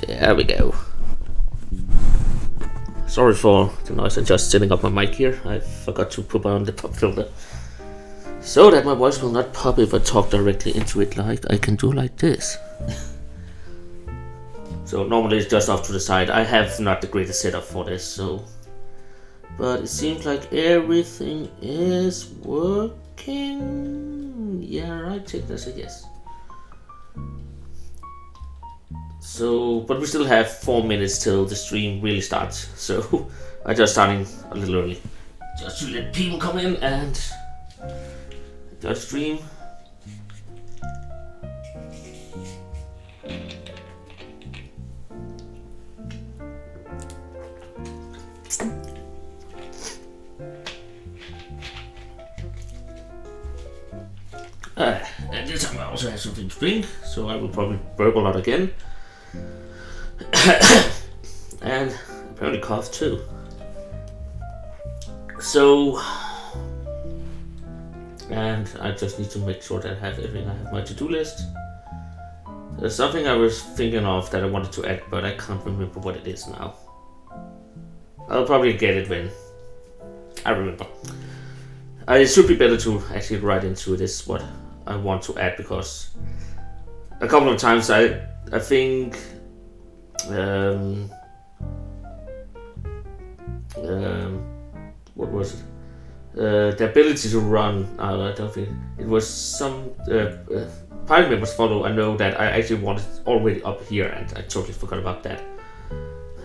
There we go. Sorry for the noise, I'm just setting up my mic here. I forgot to put on the pop filter, so that my voice will not pop if I talk directly into it like I can do like this. So normally it's just off to the side. I have not the greatest setup for this, so... But it seems like everything is working. Yeah, right, check this, I guess. So, but we still have 4 minutes till the stream really starts. So, I'm just starting a little early. Just to let people come in and enjoy the stream. And this time I also have something to drink, so I will probably burp a lot again. And apparently cough too. So, and I just need to make sure that I have everything. I have my to-do list. There's something I was thinking of that I wanted to add, but I can't remember what it is now. I'll probably get it when I remember. It should be better to actually write into this what I want to add, because a couple of times I think what was it? The ability to run. I don't think it was some party members follow. I know that I actually wanted it already up here, and I totally forgot about that.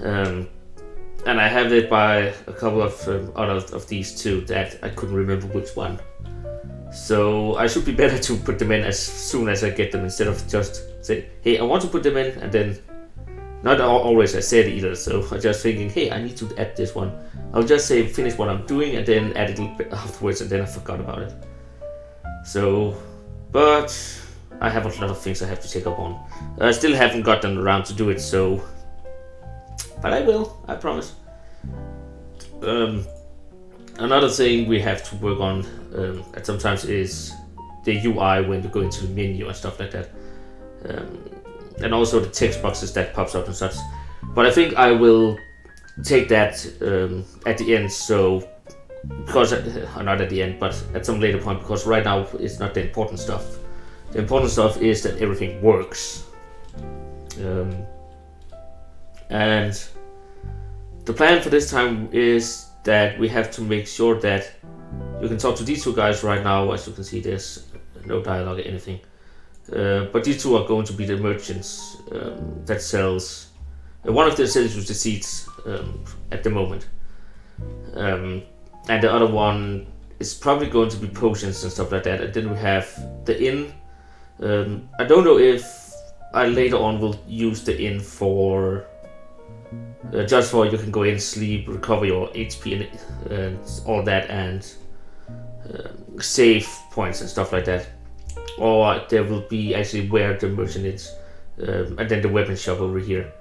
And I have it by a couple of other of these two that I couldn't remember which one. So I should be better to put them in as soon as I get them, instead of just say, hey, I want to put them in, and then not always I said either. So I'm just thinking, hey, I need to add this one. I'll just say finish what I'm doing and then add it a little bit afterwards, and then I forgot about it. So, but I have a lot of things I have to take up on. I still haven't gotten around to do it, so... But I will, I promise. Another thing we have to work on at sometimes is the UI when you go into the menu and stuff like that. And also the text boxes that pops up and such. But I think I will take that at the end, so... Because, not at the end, but at some later point, because right now it's not the important stuff. The important stuff is that everything works. And the plan for this time is that we have to make sure that you can talk to these two guys right now. As you can see, there's no dialogue or anything. But these two are going to be the merchants that sells. One of them sells you the seeds at the moment. And the other one is probably going to be potions and stuff like that. And then we have the inn. I don't know if I later on will use the inn for... just for you can go in, sleep, recover your HP and all that, and save points and stuff like that. Or there will be actually where the merchant is, and then the weapon shop over here.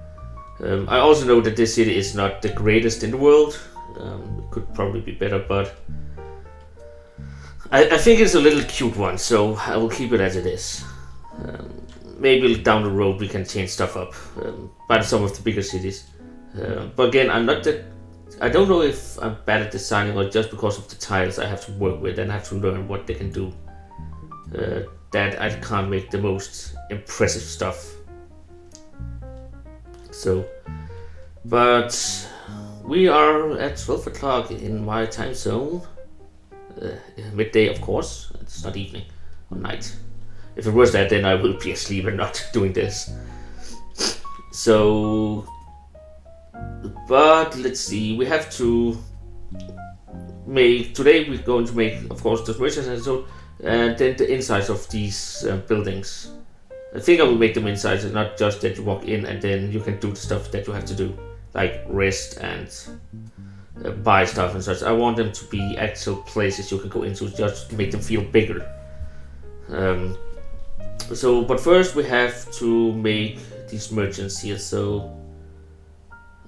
I also know that this city is not the greatest in the world. It could probably be better, but I think it's a little cute one, so I will keep it as it is. Maybe down the road we can change stuff up by some of the bigger cities. But again, I don't know if I'm bad at designing or just because of the tiles I have to work with and I have to learn what they can do. That I can't make the most impressive stuff. So, but we are at 12 o'clock in my time zone. Midday, of course. It's not evening or night. If it was that, then I will be asleep and not doing this. So... But let's see, we have to make... Today we're going to make, of course, the merchants and so, and then the insides of these buildings. I think I will make them insides, and not just that you walk in and then you can do the stuff that you have to do, like rest and buy stuff and such. I want them to be actual places you can go into, just to make them feel bigger. But first we have to make these merchants here. So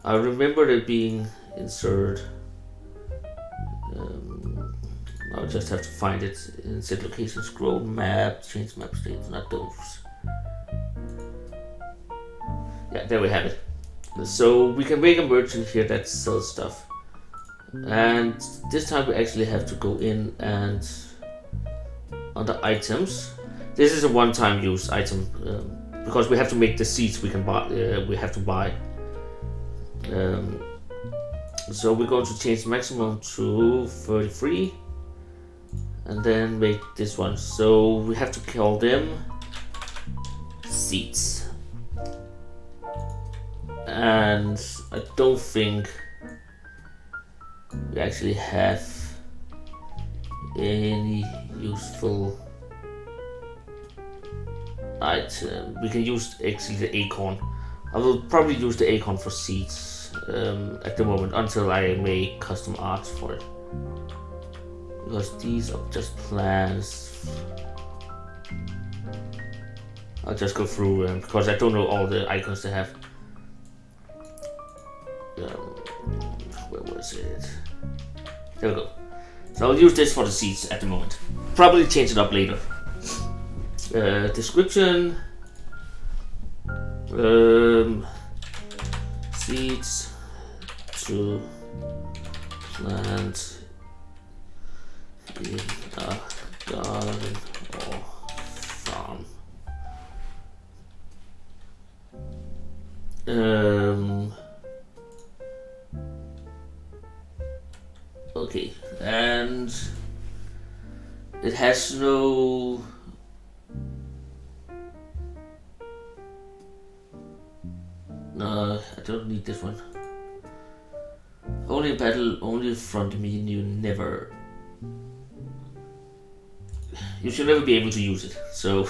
I remember it being inserted. I'll just have to find it. Insert location, scroll map, change map state, not those. Yeah, there we have it. So we can make a merchant here that sells stuff. And this time we actually have to go in and under items. This is a one-time use item because we have to make the seeds we can buy. We have to buy. So we're going to change maximum to 33 and then make this one. So we have to call them seeds. And I don't think we actually have any useful item. We can use actually the acorn. I will probably use the acorn for seeds at the moment until I make custom art for it. Because these are just plants. I'll just go through because I don't know all the icons they have. Where was it? There we go. So I'll use this for the seeds at the moment. Probably change it up later. Description. Seeds to plant in a garden or farm. Okay, and it has no I don't need this one. Only battle, only front menu, never. You should never be able to use it. So,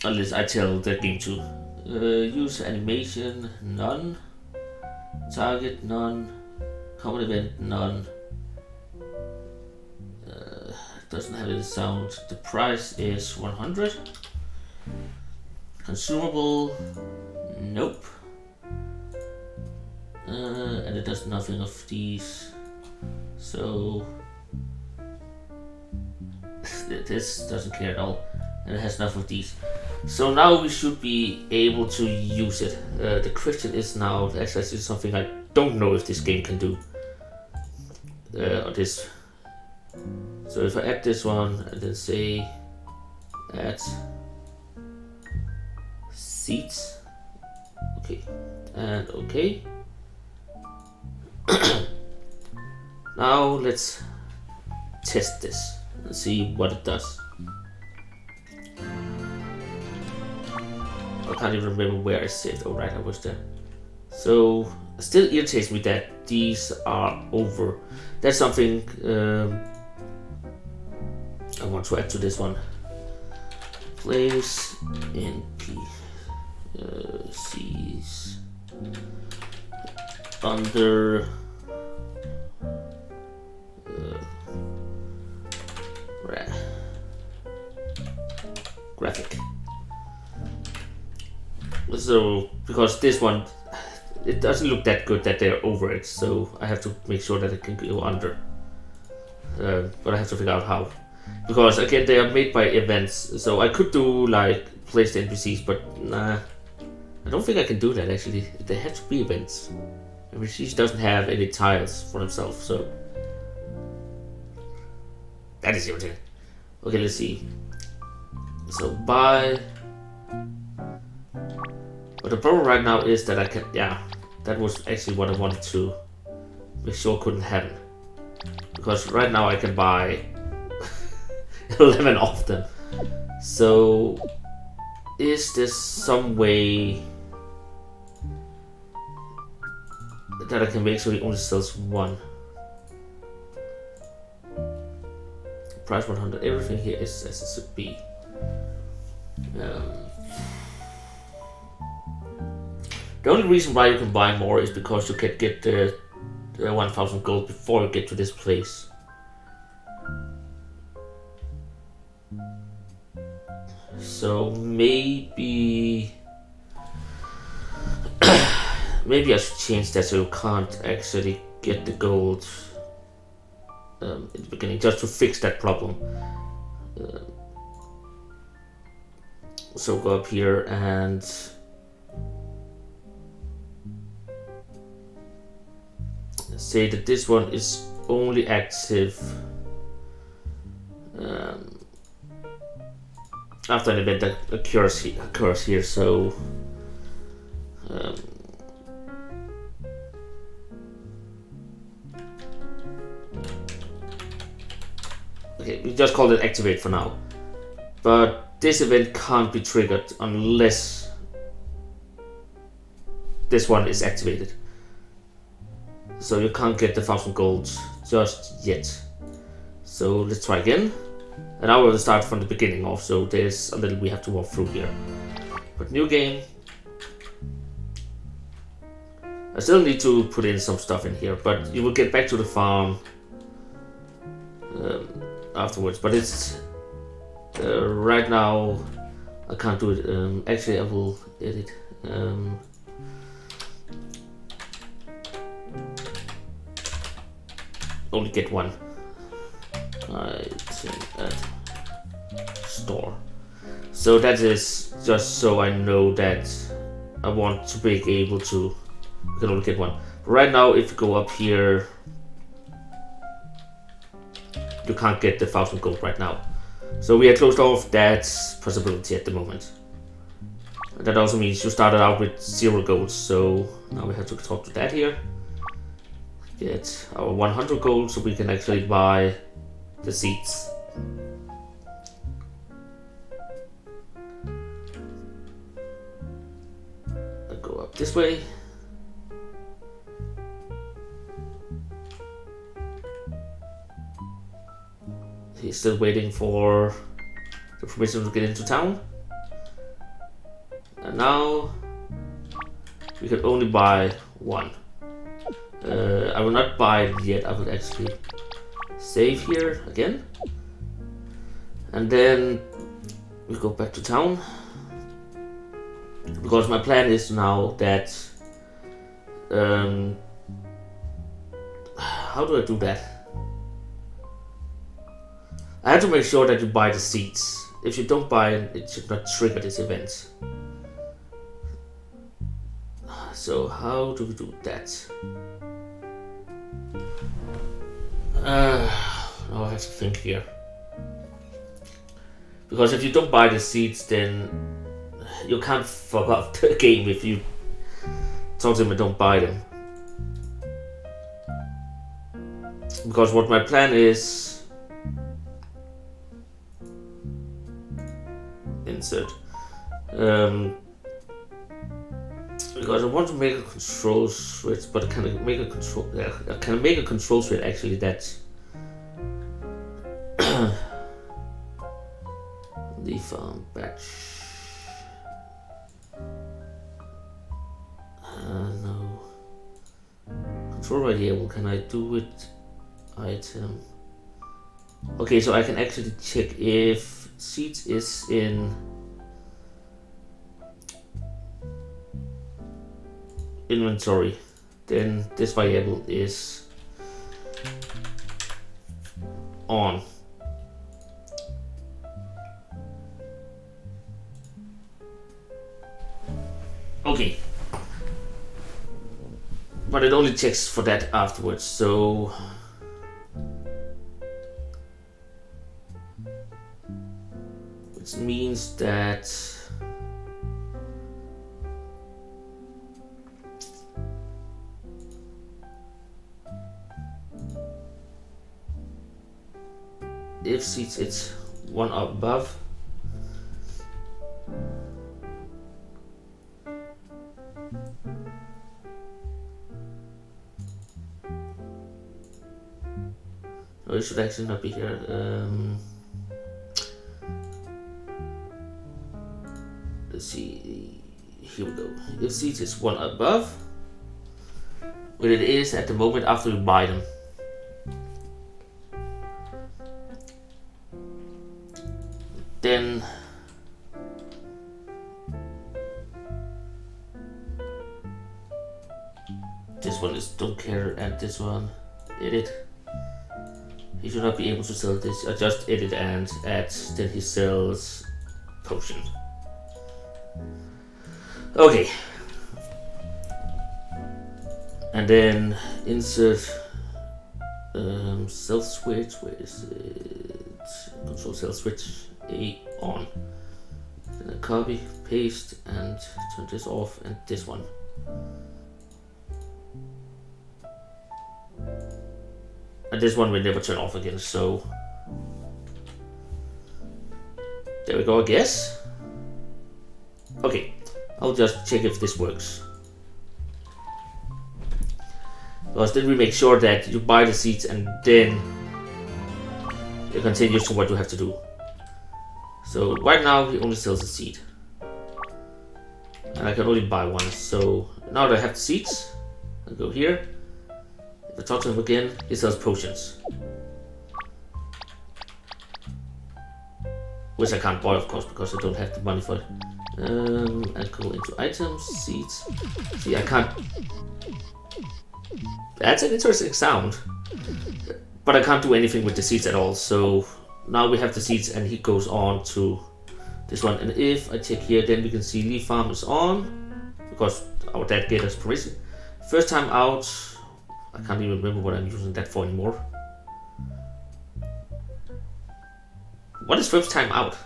unless I tell the game to. Use animation, none. Target, none. Common event, none. Doesn't have any sound. The price is 100. Consumable, nope. And it does nothing of these. So this doesn't care at all, and it has nothing of these. So now we should be able to use it. The question is now, actually this is something I don't know if this game can do. Or this. So if I add this one and then say add seeds, okay, and okay. Now let's test this and see what it does. I can't even remember where I saved. Oh right, I was there. So it still irritates me that these are over. That's something I want to add to this one. Place in C's under graphic. So because this one, it doesn't look that good that they're over it, so I have to make sure that it can go under. But I have to figure out how. Because again, they are made by events, so I could do like place the NPCs, but nah, I don't think I can do that actually. They have to be events. NPCs doesn't have any tiles for themselves, so that is irritating. Okay, let's see. So buy. But the problem right now is that I can, yeah, that was actually what I wanted to make sure couldn't happen. Because right now I can buy 11 of them. So is there some way that I can make sure he only sells one? Price 100, everything here is as it should be. The only reason why you can buy more is because you can get the 1000 gold before you get to this place. So maybe maybe I should change that so you can't actually get the gold in the beginning, just to fix that problem. So go up here and say that this one is only active after an event that occurs here. So okay, we just call it activate for now. But this event can't be triggered unless this one is activated. So you can't get the 1000 gold just yet. So let's try again. And I will start from the beginning off, so there's a little we have to walk through here. But new game. I still need to put in some stuff in here, but you will get back to the farm afterwards. But it's right now I can't do it. Actually, I will edit. Only get one item at store. So that is just so I know that I want to be able to. You can only get one. Right now, if you go up here, you can't get the 1000 gold right now. So we are closed off that possibility at the moment. That also means you started out with 0 gold. So now we have to talk to that here. Get our 100 gold so we can actually buy the seeds. I'll go up this way. He's still waiting for the permission to get into town. And now we can only buy one. I will not buy it yet. I will actually save here again, and then we go back to town, because my plan is now that how do I do that? I have to make sure that you buy the seeds. If you don't buy it, it should not trigger this event. So how do we do that? Now I have to think here. Because if you don't buy the seeds, then you can't fuck up the game if you talk to them and don't buy them. Because what my plan is... Insert. Because I want to make a control switch, but can I make a control? Yeah, can I make a control switch actually that the farm batch? No. Control variable. Can I do it? Item. Okay, so I can actually check if seeds is in inventory, then this variable is on. Okay, but it only checks for that afterwards, so which means that if seeds it's one up above, no, it should actually not be here. Let's see, here we go. If seeds is one above, what it is at the moment after we buy them. Then this one is don't care, and this one edit. He should not be able to sell this. I just edit and add. Then he sells potion. Okay. And then insert cell switch. Where is it? Control cell switch A on. Then I copy, paste, and turn this off, and this one. And this one will never turn off again, so there we go, I guess. Okay, I'll just check if this works. Because then we make sure that you buy the seeds and then it continues to what you have to do. So right now he only sells a seed. And I can only buy one, so now that I have the seeds, I'll go here. If I talk to him again, he sells potions. Which I can't buy, of course, because I don't have the money for it. I'll go into items, seeds. See, I can't. That's an interesting sound. But I can't do anything with the seeds at all. So now we have the seeds and he goes on to this one. And if I check here, then we can see leaf farm is on. Because our dad gave us permission. First time out. I can't even remember what I'm using that for anymore. What is first time out?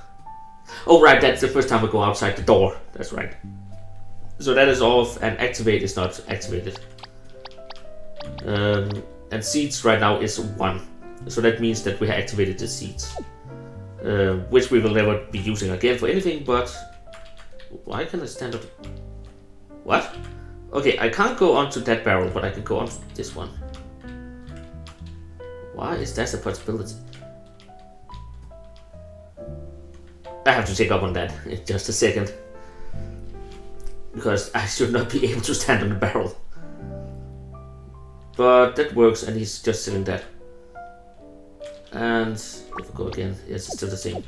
Oh right, that's the first time I go outside the door. That's right. So that is off and activate is not activated. And seeds right now is 1. So that means that we have activated the seeds. Which we will never be using again for anything, but why can I stand up? What? Okay, I can't go onto that barrel, but I can go onto this one. Why is that a possibility? I have to check up on that in just a second. Because I should not be able to stand on the barrel. But that works and he's just selling that. And if I go again, yes, it's still the same.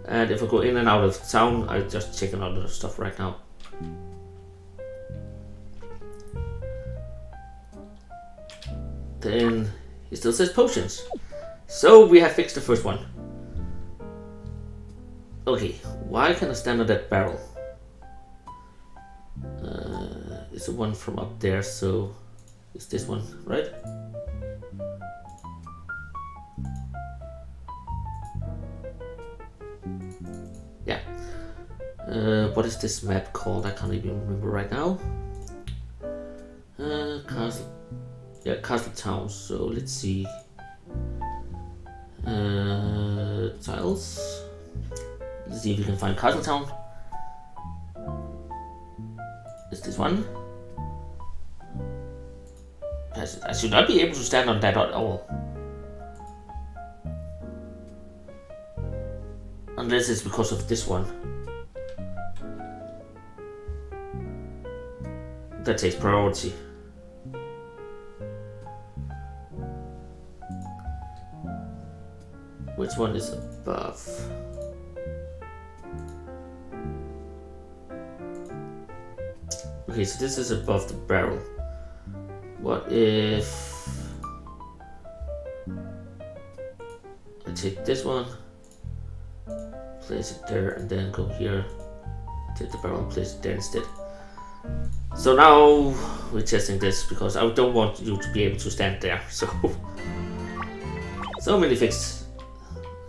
And if I go in and out of town, I'm just checking out the stuff right now. Then he still says potions. So we have fixed the first one. Okay, why can I stand on that barrel? It's the one from up there, so it's this one, right? Yeah. What is this map called? I can't even remember right now. Castle. Yeah, Castle Town. So let's see. Tiles. Let's see if we can find Castle Town. Is this one? I should not be able to stand on that at all. Unless it's because of this one. That takes priority. Which one is above? Okay, so this is above the barrel. What if I take this one, place it there, and then go here, take the barrel and place it there instead. So now we're testing this because I don't want you to be able to stand there. So many fixed.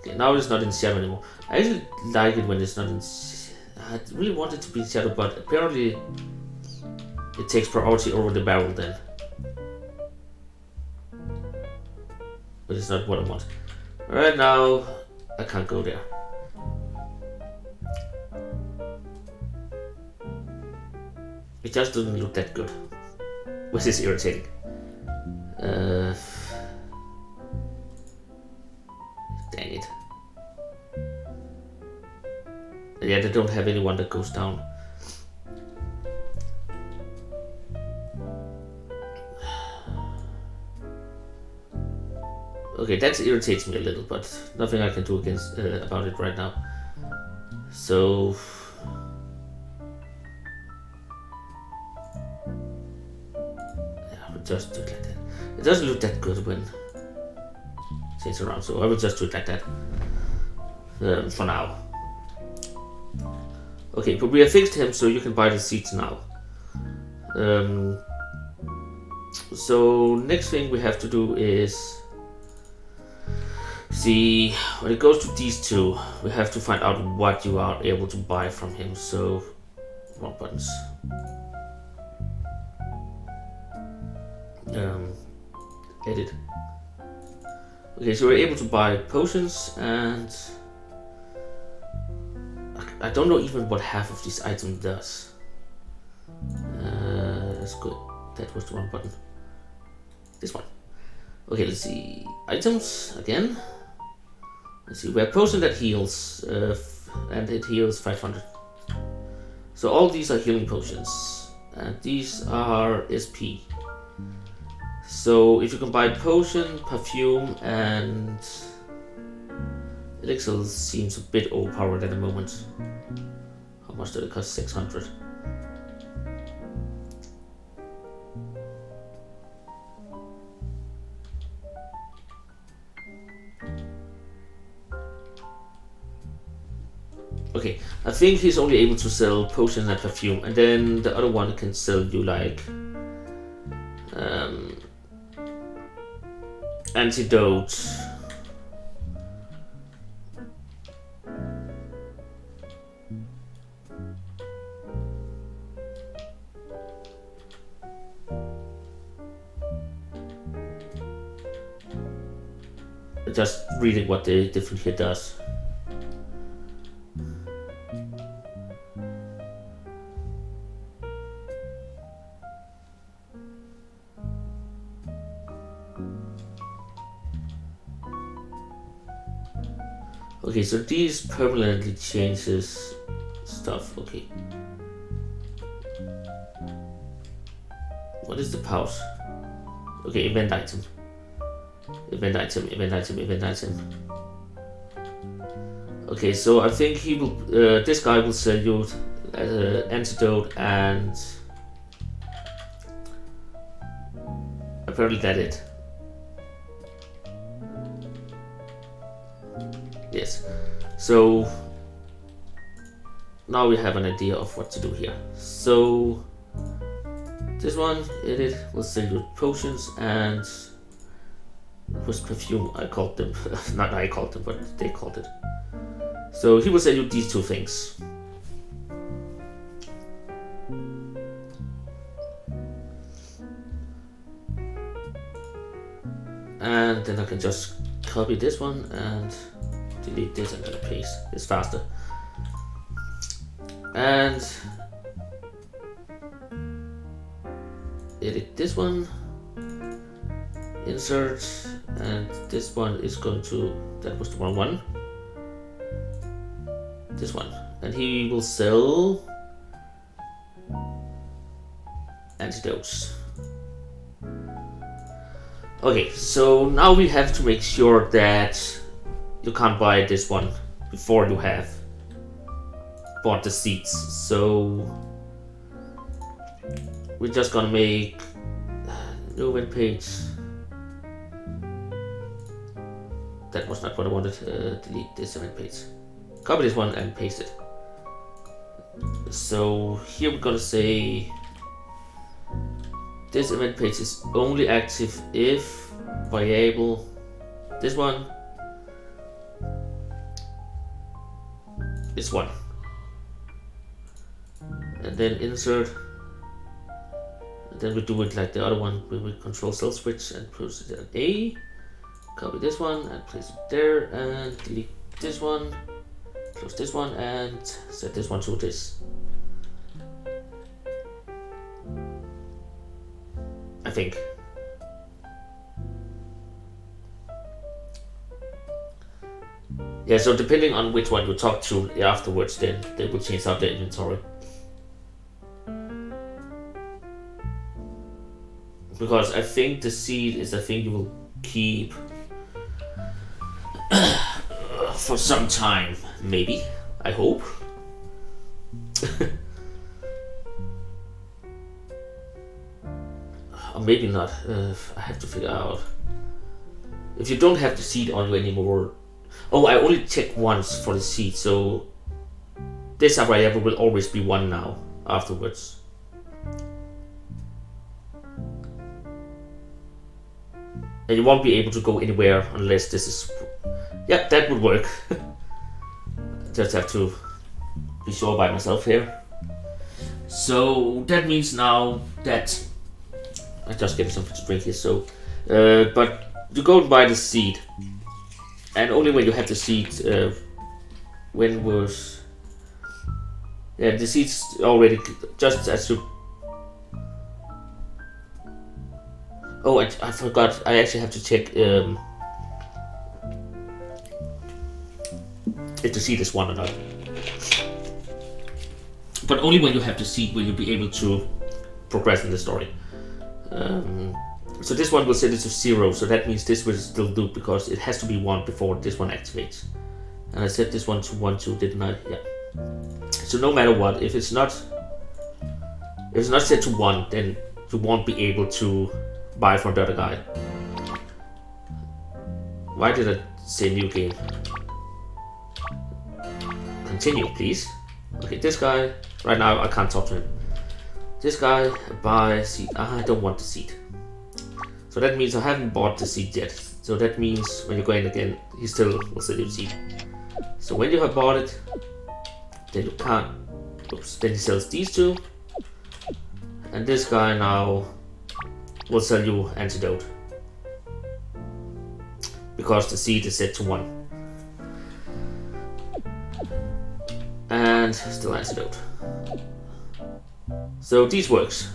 Okay, now it's not in shadow anymore. I actually like it when it's not in. I really want it to be in shadow, but apparently it takes priority over the barrel then. But it's not what I want. Right now, I can't go there. It just doesn't look that good. Which is irritating. Dang it. Yeah, they don't have anyone that goes down. Okay, that irritates me a little, but nothing I can do against about it right now. So yeah, I will just do it like that. It doesn't look that good when it's around, so I will just do it like that for now. Okay, but we have fixed him, so you can buy the seeds now. So next thing we have to do is see when it goes to these two, we have to find out what you are able to buy from him. So more buttons. Edit. Okay, so we're able to buy potions, and I don't know even what half of this item does. That's good. That was the wrong button. This one. Okay, let's see. Items again. Let's see. We have potion that heals, and it heals 500. So all these are healing potions, and these are SP. So if you can buy potion, perfume, and elixir seems a bit overpowered at the moment. How much did it cost? 600. Okay, I think he's only able to sell potion and perfume, and then the other one can sell you like antidote. Just reading what the different here does. Okay, so these permanently changes stuff. Okay. What is the pause? Okay, event item. Event item, event item, event item. Okay, so I think he will. This guy will sell you antidote, and apparently that's it. Yes. So now we have an idea of what to do here. So this one, edit, will sell you potions, and it was perfume. I called them. Not I called them, but they called it. So he will sell you these two things. And then I can just copy this one and delete this and then paste. It's faster. And edit this one, insert, and this one is going to, that was the wrong one, this one, and he will sell antidotes. Okay, so now we have to make sure that you can't buy this one before you have bought the seeds. So we're just gonna make new event page. That was not what I wanted. Delete this event page. Copy this one and paste it. So here we're gonna say this event page is only active if variable, this one is 1. And then insert, and then we do it like the other one. We will control cell switch and place it at A. Copy this one and place it there, and delete this one, close this one, and set this one to this. I think. Yeah, so depending on which one you talk to afterwards, then they will change out the inventory. Because I think the seed is a thing you will keep for some time, maybe. I hope. Or maybe not. I have to figure out. If you don't have the seed on you anymore. Oh, I only checked once for the seed, so this area will always be 1 now afterwards. And you won't be able to go anywhere unless this is... Yep, that would work. Just have to be sure by myself here. So that means now that... I'm just getting something to drink here, so... but you go and buy the seed. And only when you have the seed... when was... Yeah, the seeds already... Just as you... Oh, I forgot. I actually have to check if the seed is 1 or not. But only when you have the seed will you be able to progress in the story. So this one will set it to 0, so that means this will still do because it has to be 1 before this one activates. And I set this one to 1 too, didn't I? Yeah. So no matter what, if it's not set to 1, then you won't be able to buy from the other guy. Why did I say new game? Continue, please. Okay, this guy, right now I can't talk to him. This guy, buy seed. I don't want the seed. So that means I haven't bought the seed yet. So that means when you go in again, he still will sell you seed. So when you have bought it, then you can't. Oops, then he sells these 2. And this guy now will sell you antidote. Because the seed is set to 1. And still antidote. So these works.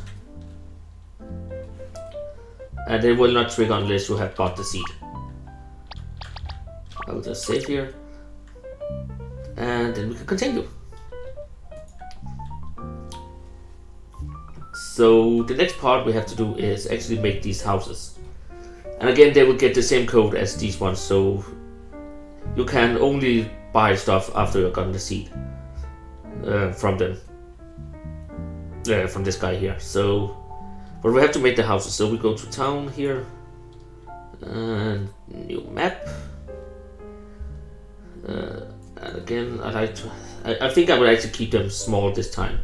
And they will not trigger unless you have bought the seed. I will just save here. And then we can continue. So the next part we have to do is actually make these houses. And again, they will get the same code as these ones, so you can only buy stuff after you've gotten the seed from them. From this guy here. So, but we have to make the houses. So we go to town here, and new map. And again, I think I will actually keep them small this time.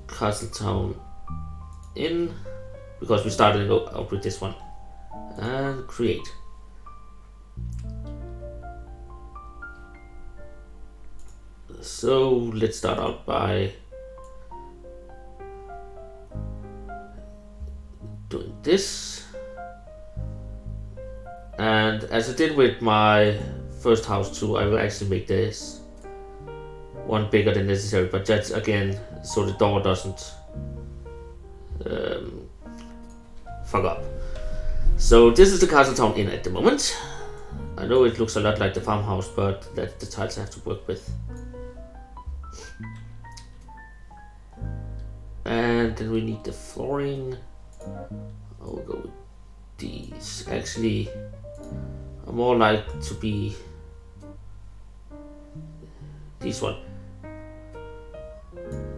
Castle Town in, because we started out with this one. And create. So let's start out by doing this. And as I did with my first house too, I will actually make this one bigger than necessary, but that's again so the door doesn't fuck up. So this is the Castle Town Inn at the moment. I know it looks a lot like the farmhouse, but that's the tiles I have to work with. And then we need the flooring. I'll go with these. Actually, I more like to be this one.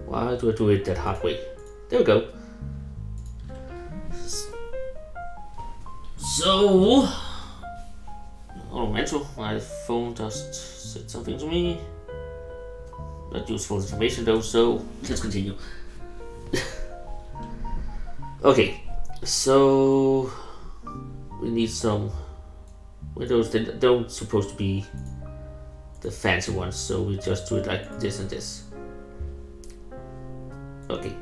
Why do I do it that hard way? There we go. So, oh, mental. My phone just said something to me. Not useful information though, so let's continue. Okay, so we need some windows. They don't supposed to be the fancy ones, so we just do it like this and this. Okay,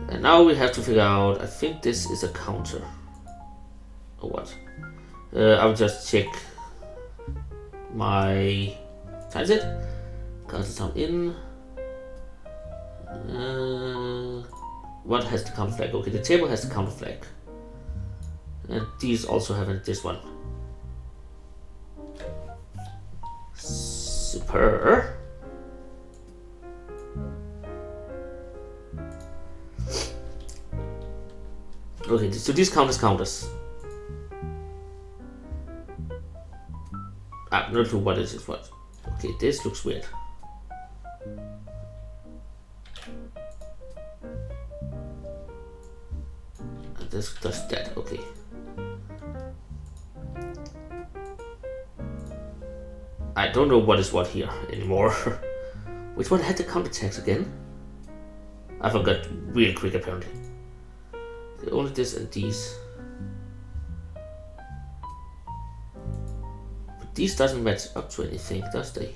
and now we have to figure out, I think this is a counter or what. I'll just check my tileset. Castle Town Inn. What has the counter flag? Okay, the table has the counter flag. And these also have this one. Super. Okay, so these count as. I'm not sure what this is. What? Okay, this looks weird. And this does that. Okay. I don't know what is what here anymore. Which one had the counterattacks again? I forgot real quick apparently. Only this and these. But these doesn't match up to anything, does they?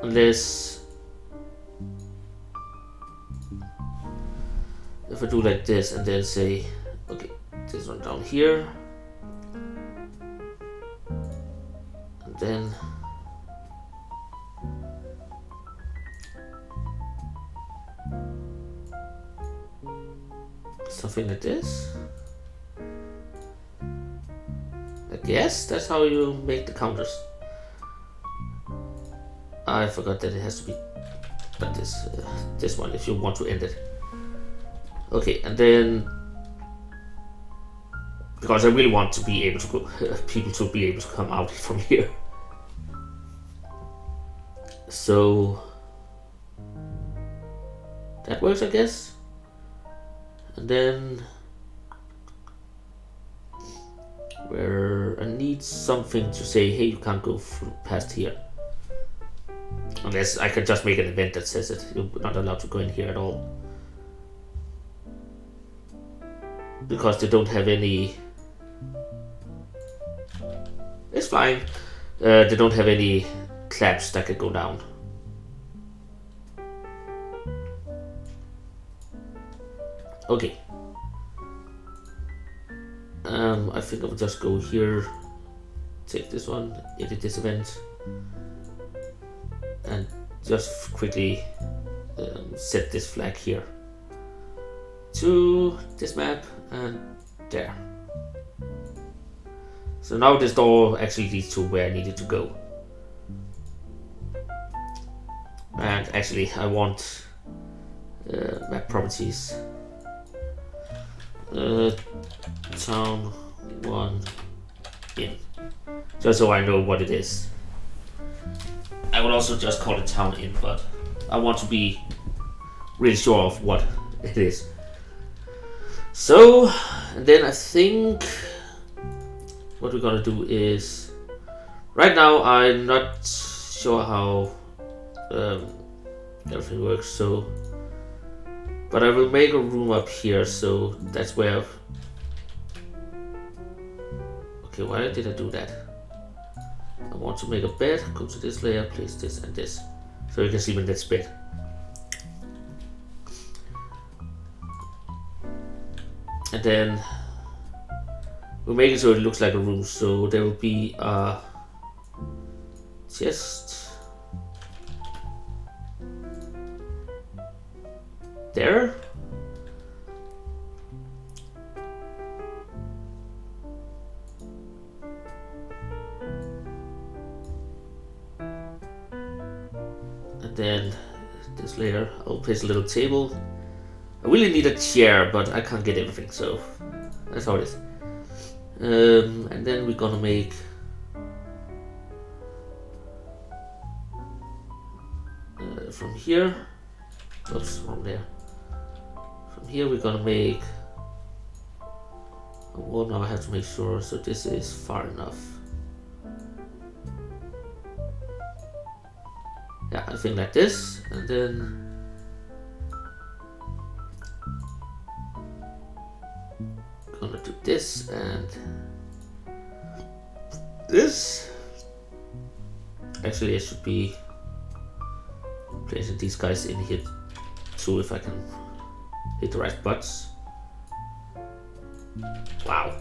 Unless if I do like this and then say, okay, this one down here, and then something like this. I guess that's how you make the counters. I forgot that it has to be like this one if you want to end it. Okay, and then because I really want to be able to go, people to be able to come out from here. So that works, I guess. And then where I need something to say, hey, you can't go past here. Unless I can just make an event that says it. You're not allowed to go in here at all. Because they don't have any... It's fine. They don't have any clamps that can go down. Okay. I think I'll just go here, take this one, edit this event, and just quickly set this flag here to this map and there. So now this door actually leads to where I needed to go. And actually I want map properties. Town 1 in, just so I know what it is. I would also just call it town in, but I want to be really sure of what it is. So, and then I think what we're gonna do is, right now I'm not sure how everything works, so, but I will make a room up here, so that's where. Okay, why did I do that? I want to make a bed, go to this layer, place this and this, so you can see when that's bed. And then we'll make it so it looks like a room, so there will be a chest there. And then this layer, I'll place a little table. I really need a chair, but I can't get everything, so that's how it is. And then we're gonna make from here, oops, from there. From here we're gonna make a wall. Now I have to make sure, so this is far enough. Yeah, I think like this, and then gonna do this and this. Actually, I should be placing these guys in here too if I can hit the right buttons. Wow.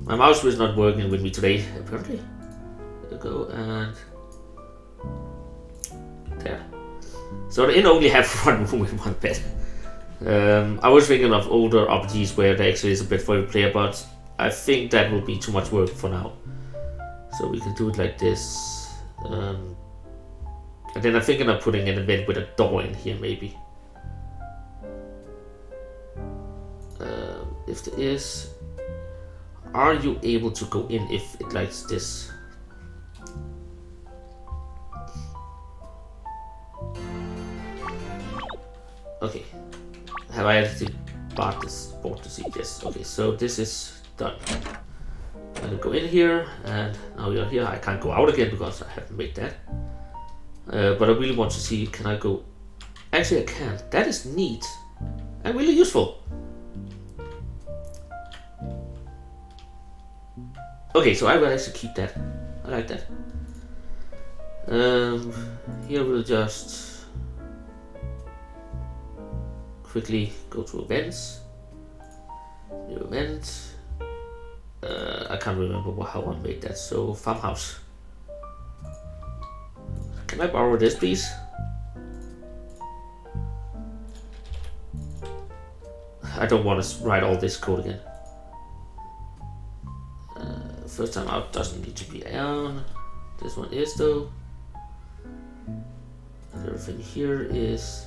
My mouse was not working with me today, apparently. There we go, and there. So the inn only have one room with one bed. I was thinking of older RPGs where there actually is a bed for every player, but I think that will be too much work for now. So we can do it like this. And then I'm thinking of putting an event with a door in here, maybe. If there is, are you able to go in if it likes this? Okay. Have I anything board to see. Yes, okay, so this is done. I'm gonna go in here, and now we are here. I can't go out again because I haven't made that. But I really want to see, can I go? Actually, I can. That is neat and really useful. Okay, so I will actually keep that. I like that. Here we'll just quickly go to events. New event. I can't remember how I made that. So farmhouse. Can I borrow this, please? I don't want to write all this code again. First time out doesn't need to be on. This one is though. And everything here is.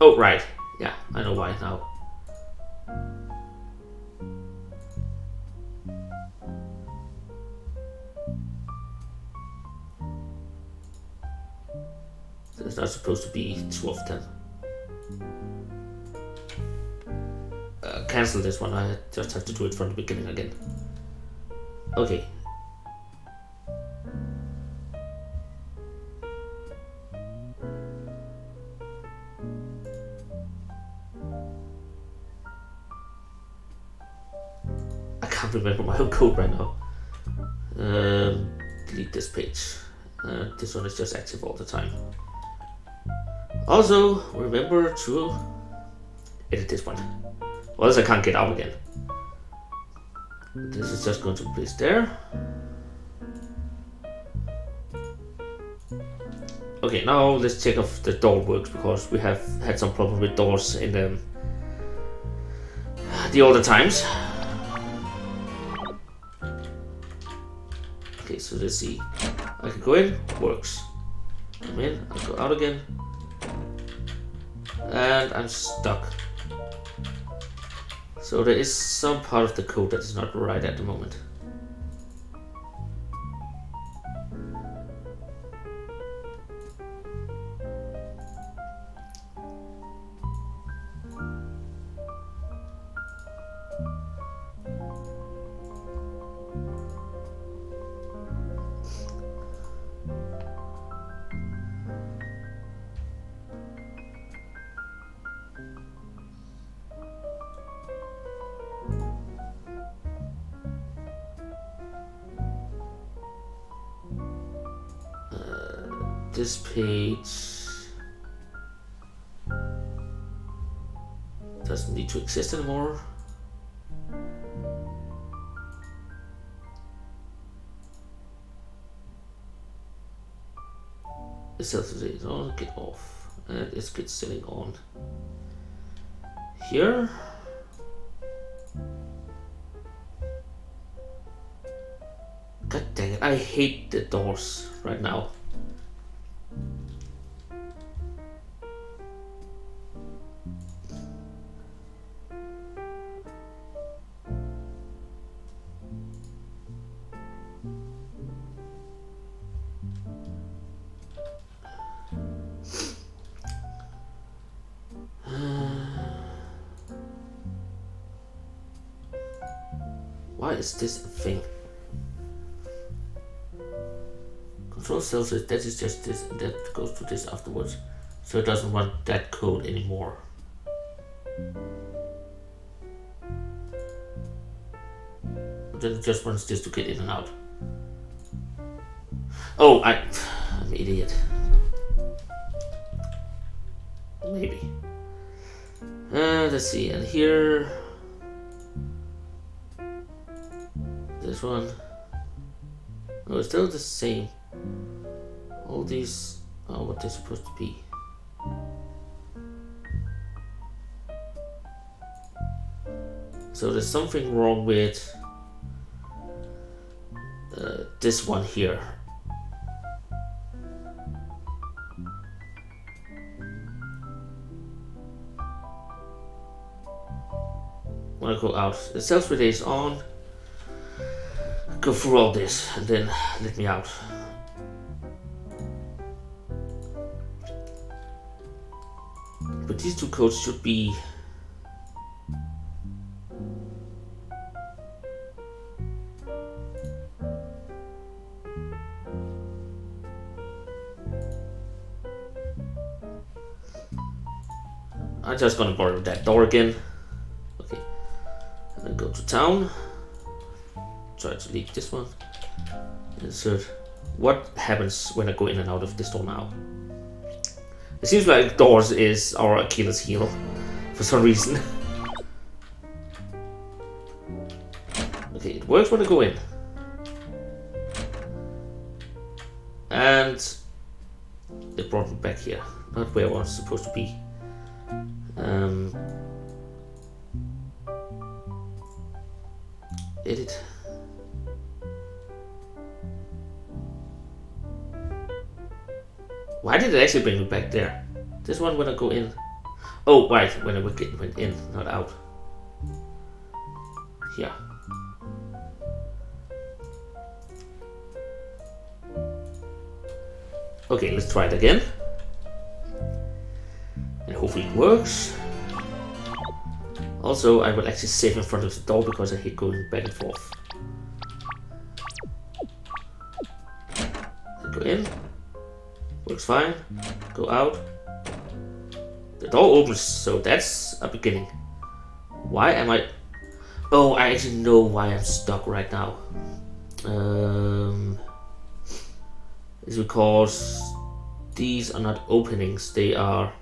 Oh, right. Yeah, I know why now. There's not supposed to be two of them. Cancel this one. I just have to do it from the beginning again. Okay. I can't remember my own code right now. Delete this page. This one is just active all the time. Also, remember to edit this one. Or else I can't get out again. This is just going to be placed there. Okay, now let's check if the door works, because we have had some problem with doors in the older times. Okay, so let's see. I can go in, works. Come in, I'll go out again. And I'm stuck. So there is some part of the code that is not right at the moment. This page doesn't need to exist anymore. It says it's on, get off, and it's sitting on here. God dang it, I hate the doors right now. Why is this a thing? Control cells, that is just this, and that goes to this afterwards. So it doesn't want that code anymore. Then it just wants this to get in and out. Oh, I'm an idiot. Maybe. Let's see, and here. This one. No, it's still the same. All these are what they're supposed to be. So there's something wrong with this one here. When I go out, the self relay is on. Go through all this and then let me out. But these two codes should be I'm just gonna borrow that door again. Okay. And then go to town. Try to leave this one. Insert. What happens when I go in and out of this door now? It seems like doors is our Achilles heel for some reason. Okay, it works when I go in. And it brought me back here. Not where I was supposed to be. Edit. Why did it actually bring me back there? This one when I go in. Oh, right, when I went in, not out. Yeah. Okay, let's try it again. And hopefully it works. Also, I will actually save in front of the door because I hate going back and forth. Go in. Works fine. Go out. The door opens, so that's a beginning. Why am I... Oh, I actually know why I'm stuck right now. It's because these are not openings, they are...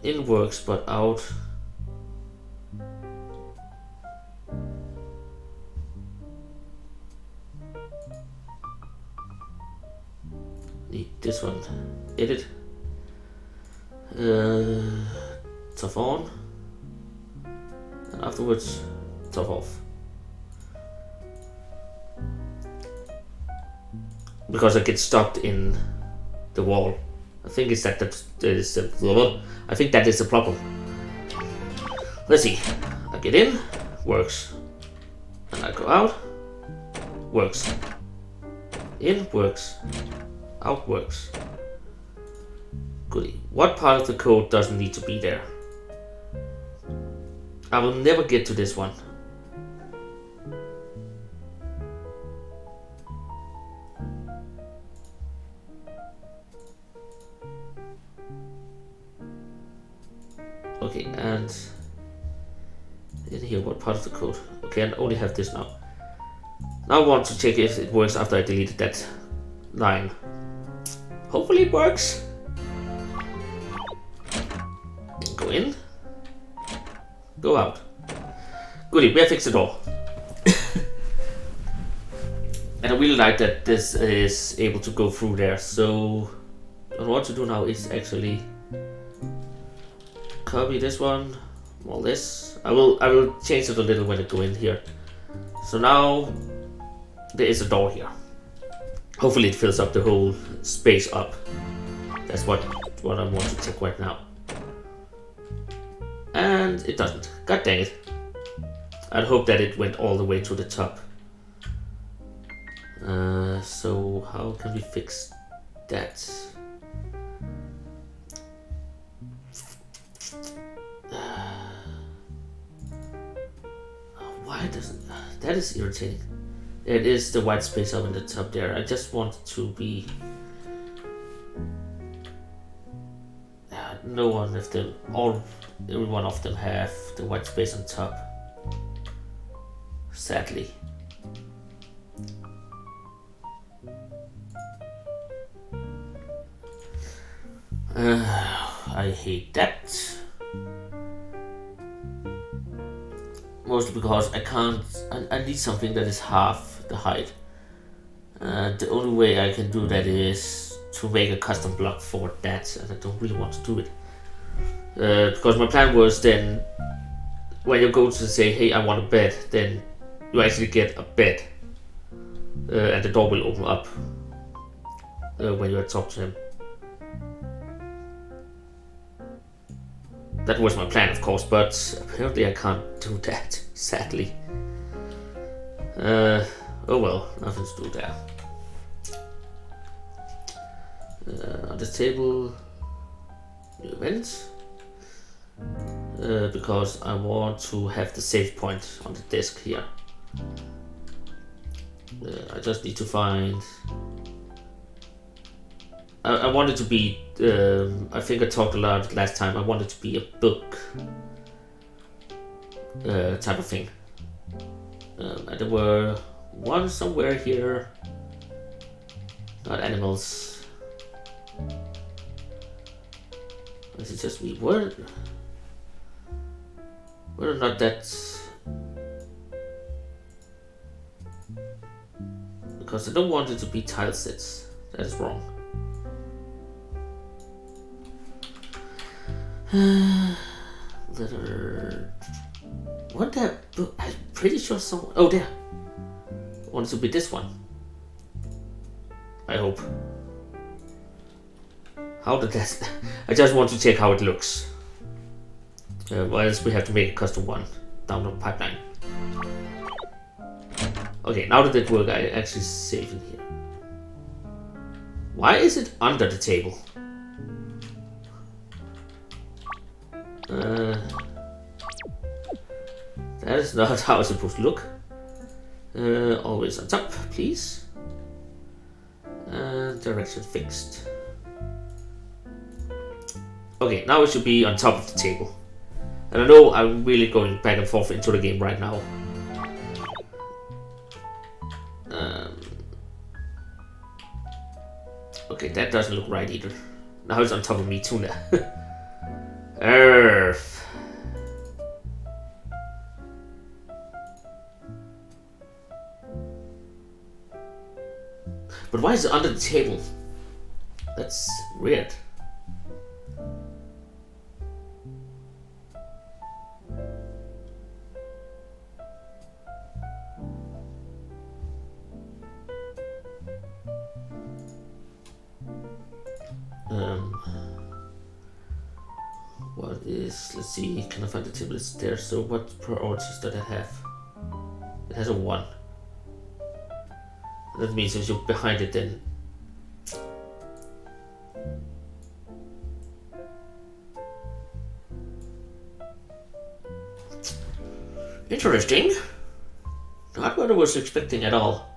in works, but out. Need this one. Edit. Tough on. And afterwards, tough off. Because I get stuck in the wall. I think it's that is the I think that is the problem. Let's see. I get in, works. And I go out, works. In, works. Out, works. Goody. What part of the code doesn't need to be there? I will never get to this one. Okay, and in here, what part of the code? Okay, I only have this now. Now I want to check if it works after I deleted that line. Hopefully it works. Go in. Go out. Goody, we have fixed it all. And I really like that this is able to go through there. So what I want to do now is actually copy this one, all this. I will change it a little when I go in here. So now there is a door here. Hopefully it fills up the whole space up. That's what I want to check right now. And it doesn't. God dang it. I'd hope that it went all the way to the top. So how can we fix that? Why doesn't... That is irritating. It is the white space up in the top there. I just want it to be... no one of them, every one of them have the white space on top. Sadly. I hate that. Mostly because I can't, I need something that is half the height. The only way I can do that is to make a custom block for that, and I don't really want to do it. Because my plan was then when you go to say, hey, I want a bed, then you actually get a bed, and the door will open up when you talk to him. That was my plan, of course, but apparently I can't do that, sadly. Oh well, nothing to do there. On this table, new events. Because I want to have the save point on the desk here. I just need to find... I want it to be... I think I talked a lot last time. I want it to be a book type of thing. And there were one somewhere here. Not animals. Is it just me? What? Whether or not that's... Because I don't want it to be tile sets. That is wrong. Letter... What that book? I'm pretty sure someone... Oh, there! I want it to be this one. I hope. How did that... I just want to check how it looks. Or else we have to make a custom one down the pipeline. Okay, now that it works, I actually save in here. Why is it under the table? That is not how it's supposed to look. Always on top, please. And direction fixed. Okay, now it should be on top of the table. And I know I'm really going back and forth into the game right now. Okay, that doesn't look right either. Now it's on top of me too now. Earth. But why is it under the table? That's weird. What is, let's see, can I find the table? It's there, so what priorities does it have? It has a 1. That means if you're behind it, then interesting. Not what I was expecting at all.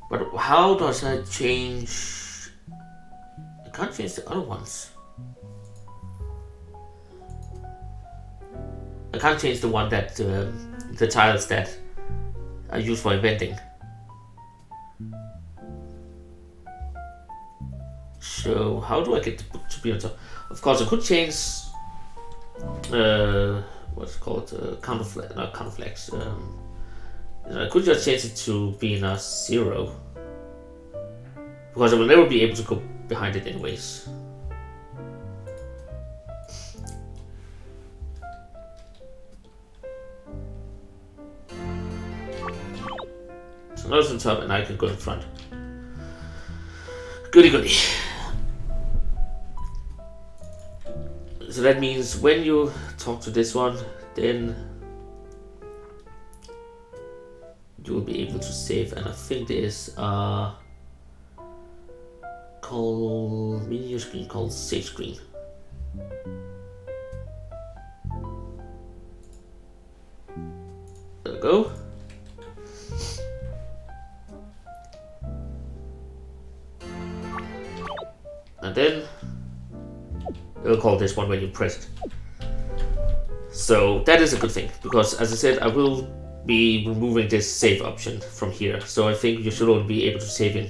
But how does I change? I can't change the other ones. I can't change the one that the tiles that I use for inventing. So how do I get the book to be on top? Of course, I could change what's it called, counterflex, not counterflex. I could just change it to being a 0, because I will never be able to go behind it anyways. So now it's on top and I can go in front. Goody goody. So that means when you talk to this one, then you will be able to save, and I think there's a menu screen called save screen. There we go. And then it'll call this one when you press it. So that is a good thing, because as I said, I will be removing this save option from here. So I think you should only be able to save in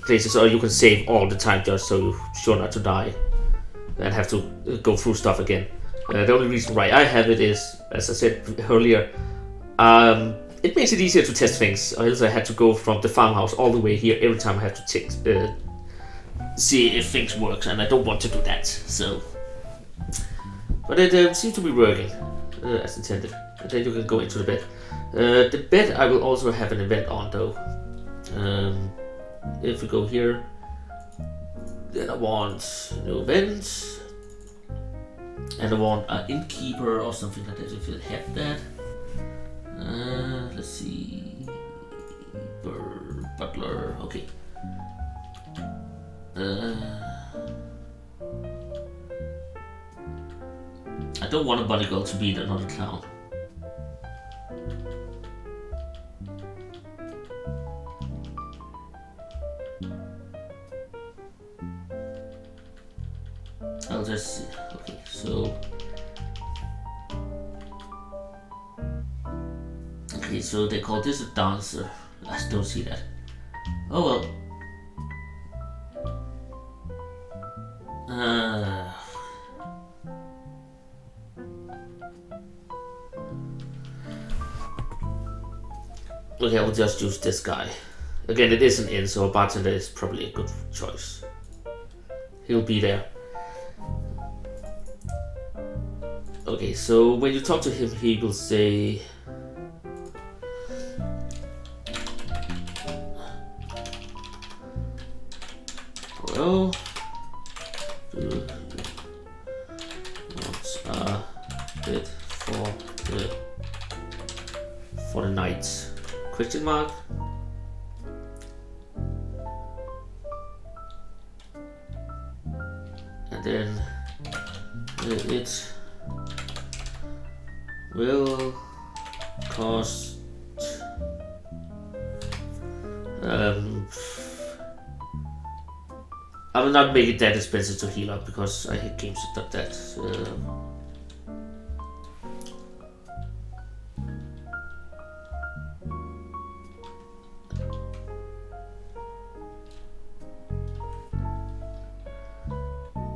places, or you can save all the time just so you're sure not to die and have to go through stuff again. The only reason why I have it is, as I said earlier, I it makes it easier to test things, or else I had to go from the farmhouse all the way here every time I have to check, see if things work, and I don't want to do that. So, but it seems to be working as intended. And then you can go into the bed. The bed I will also have an event on though. If we go here, then I want new event, and I want an innkeeper or something like that. If you have that, let's see, butler. Okay. I don't want a bodyguard to beat another clown. I'll just see. Okay, so so they call this a dancer. I don't see that. Oh well. Okay, I'll just use this guy. Again, it is an inn, so a bartender is probably a good choice. He'll be there. Okay, so when you talk to him, he will say, "Well, do you want a bit for the night?" Question mark. And then it will cost I will not make it that expensive to heal up because I hate games that do that.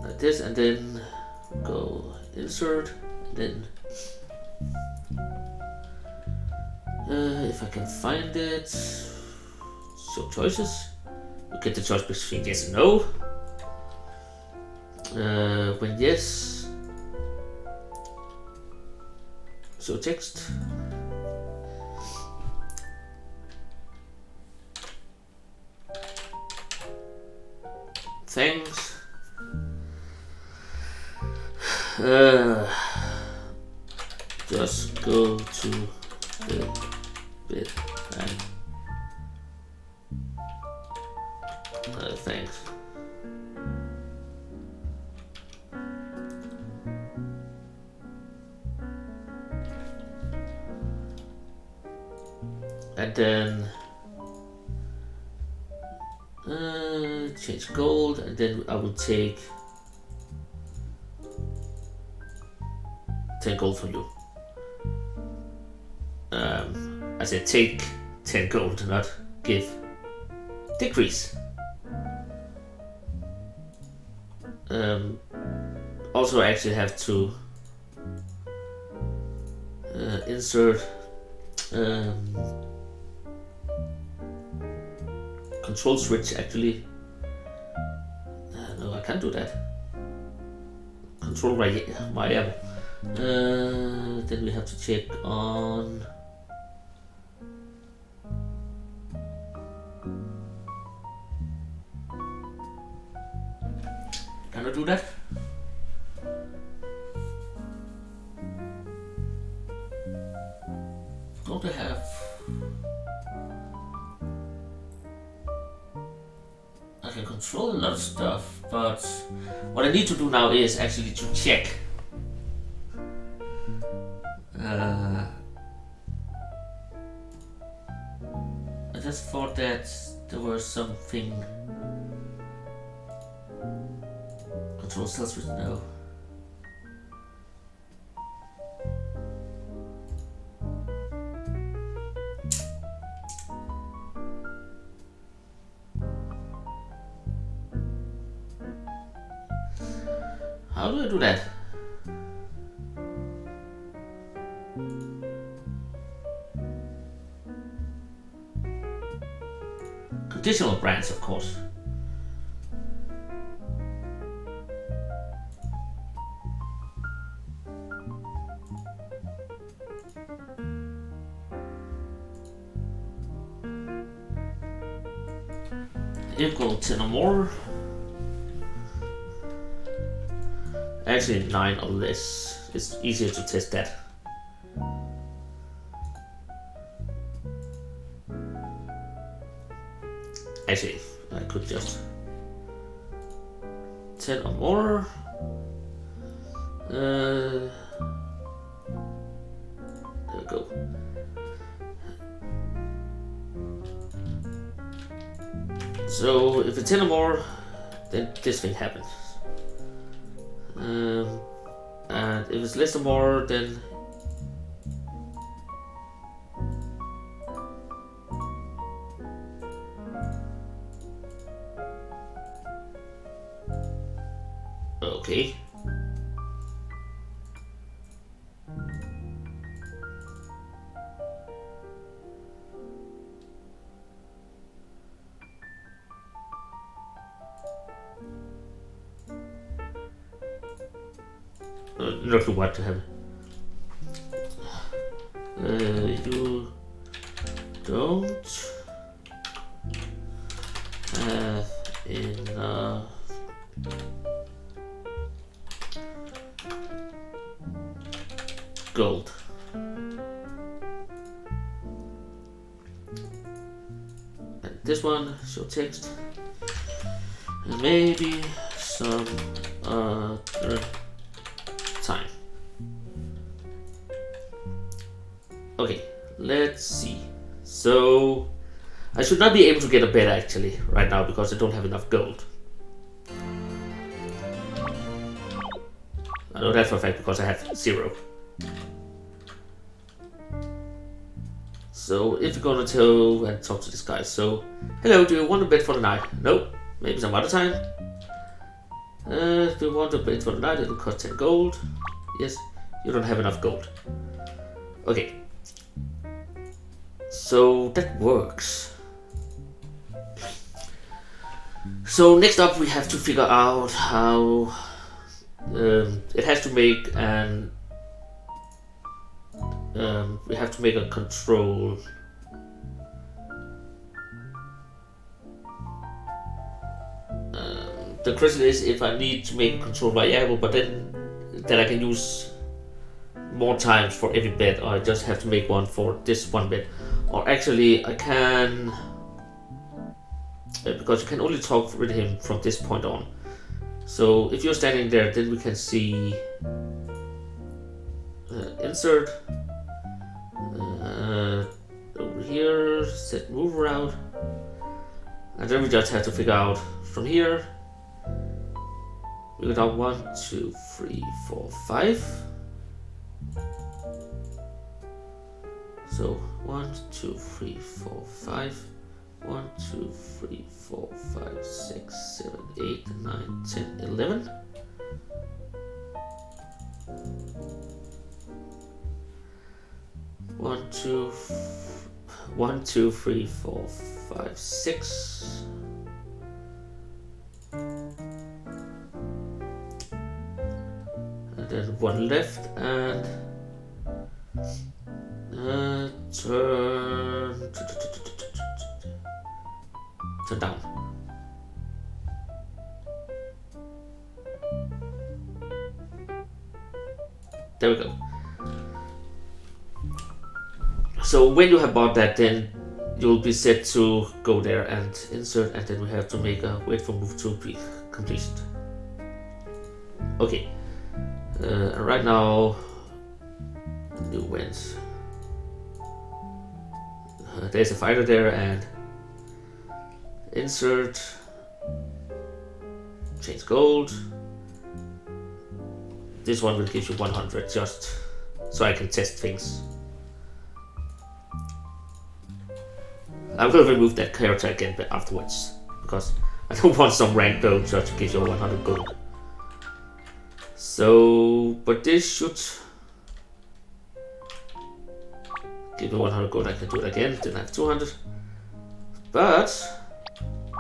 Like this, and then go insert, and then if I can find it, show choices. You get the choice between yes and no. When yes, show text. Thanks. Just go to the bed and thanks. And then change gold, and then I will take 10 gold from you. I said take 10 gold, not give. Decrease. Also, I actually have to insert control switch actually. No, I can't do that. Control variable. Then we have to check on can I do that? Don't I have I can control a lot of stuff, but what I need to do now is actually to check I just thought that there was something control cells with no. How do I do that? additional brands, of course. Equal 10 or more. Actually 9 or less. It's easier to test that. Actually, I could just 10 or more. There we go. So if it's 10 or more, then this thing happens. And if it's less or more, then okay. Not sure what to have. You don't have enough gold. And this one, show text. And maybe some other time. Okay, let's see. So I should not be able to get a bed actually right now because I don't have enough gold. I know that for a fact because I have 0. So if you're gonna tell and talk to this guy, so hello, do you want a bed for the night? No, maybe some other time. Do you want a bed for the night? It'll cost 10 gold. Yes, you don't have enough gold. Okay. So that works. So next up we have to figure out how it has to make an we have to make a control. The question is if I need to make a control variable, but then I can use more times for every bed, or I just have to make one for this one bed. Or actually I can, because you can only talk with him from this point on. So if you're standing there, then we can see insert over here, set move around, and then we just have to figure out from here. We go down 1, 2, 3, 4, 5. So 1, 2, 3, 4, 5. 1, 2, 3, 4, 5, 6, 7, 8, 9, 10, 11. One, two, 3, 4, 5, 6. And then one left and turn down. There we go. So when you have bought that, then you'll be set to go there and insert, and then we have to make a wait for move to be completed. Okay. Right now, new wins. There's a fighter there, and insert, change gold. This one will give you 100 just so I can test things. I will remove that character again afterwards because I don't want some rank gold just to give you 100 gold. So, but this should give me 100 gold. I can do it again, then I have 200. But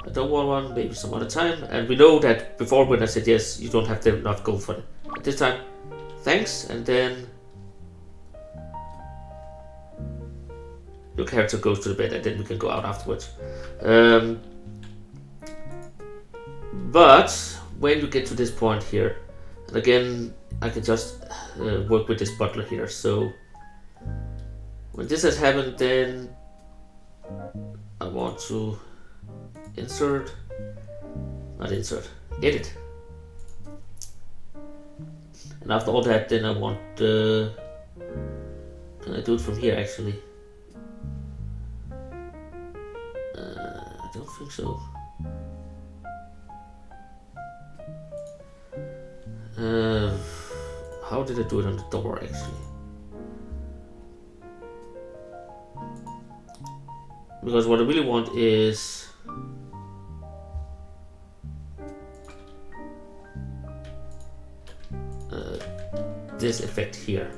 I don't want one, maybe some other time. And we know that before when I said yes, you don't have to not go for it. But this time, thanks, and then your character goes to the bed and then we can go out afterwards. But when you get to this point here, and again, I can just work with this butler here. So when this has happened, then I want to edit. And after all that, then I want, can I do it from here actually? I don't think so. How did I do it on the door actually? Because what I really want is this effect here.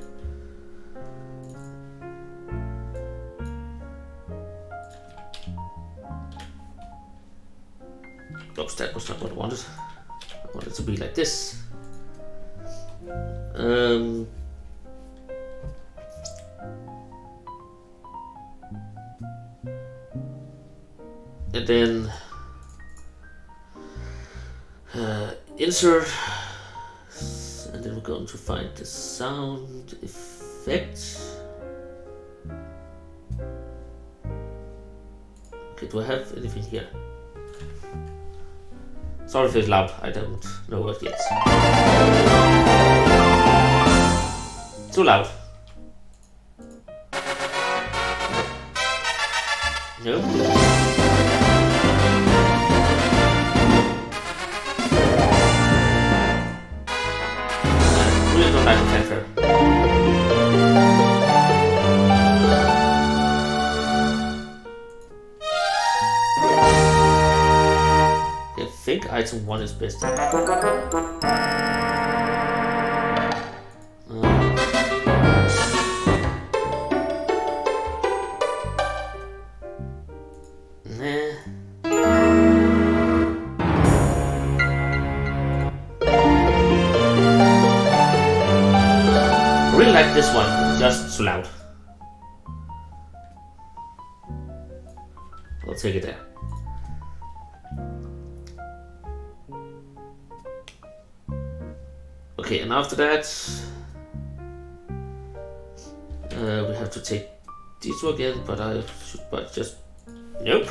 Oops, that was not what I wanted. I want it to be like this. And then insert, and then we're going to find the sound effect. Okay, do I have anything here? Sorry if it's loud, I don't know what yet. Too loud. No. I really don't like the fanfare. I think item 1 is best. This one is just too loud. I'll take it there. Okay, and after that, we have to take these two again, but I should just nope.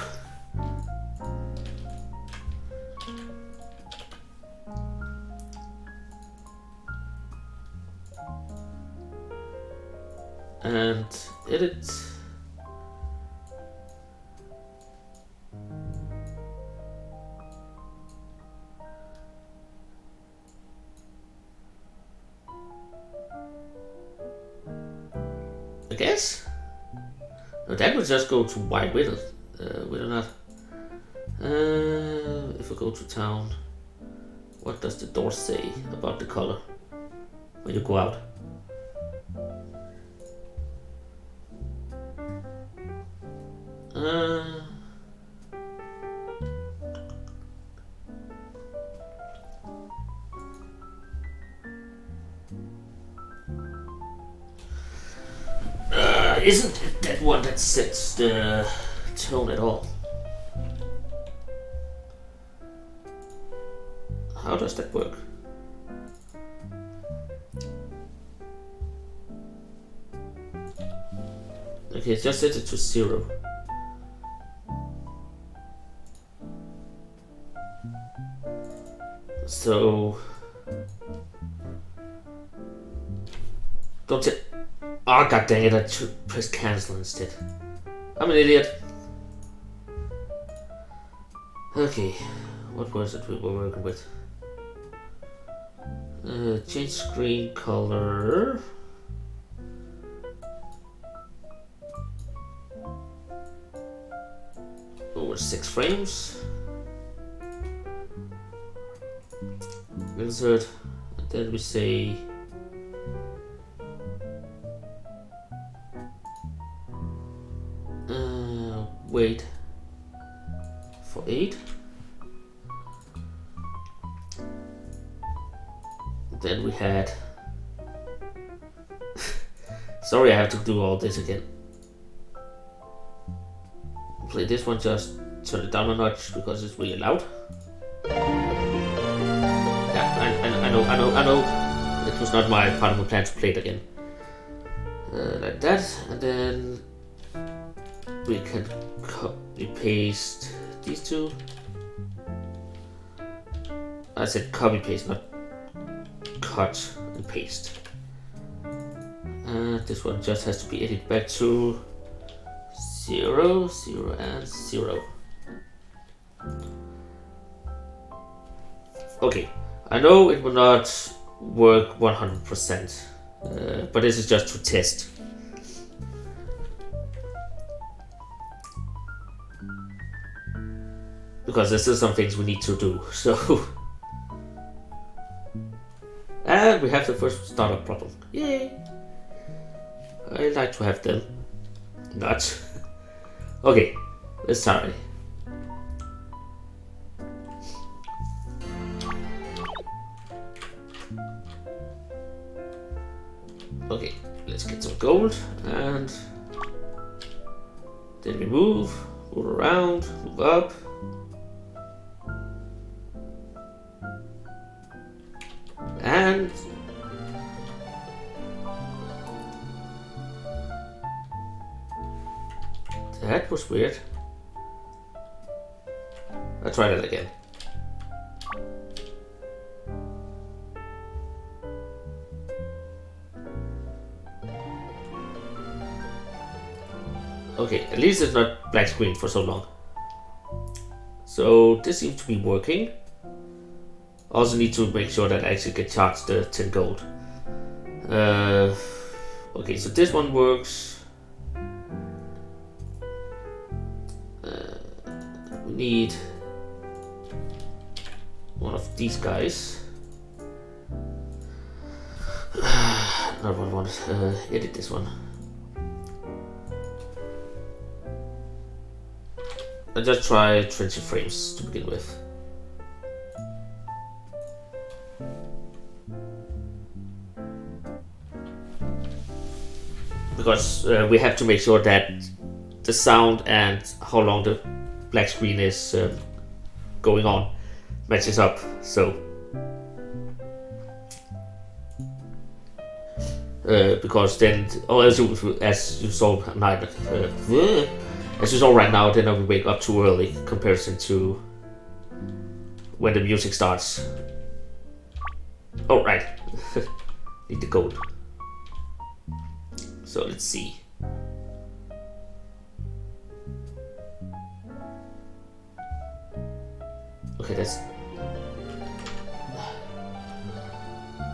And edit. I guess. No, that would just go to white with it. Will it not? If I go to town, what does the door say about the color when you go out? Isn't it that one that sets the tone at all? How does that work? Okay, just set it to 0. So don't it. Oh, god dang it, I should press cancel instead. I'm an idiot. Okay, what was it we were working with? Change screen color. Over 6 frames. Insert, and then we say wait for 8. then we had... Sorry, I have to do all this again. Play this one, just turn it down a notch because it's really loud. Yeah, I know. It was not my part of my plan to play it again. Like that, and then we can copy paste these two. I said copy paste, not cut and paste. This one just has to be edited back to 0, 0, and 0. Okay, I know it will not work 100%, but this is just to test. Because there's still some things we need to do, so... And we have the first startup problem. Yay! I like to have them. Not. Okay, let's try. Okay, let's get some gold and then we move around, move up. And that was weird. I'll try that again. Okay, at least it's not black screen for so long. So this seems to be working. Also need to make sure that I actually get charged the 10 gold. Okay, so this one works. We need one of these guys. Not what I want. Edit this one. I'll just try 20 frames to begin with. Because we have to make sure that the sound and how long the black screen is going on matches up. So because then, or as you saw right now, then I will wake up too early in comparison to when the music starts. Oh right, need the gold. So let's see. Okay, that's...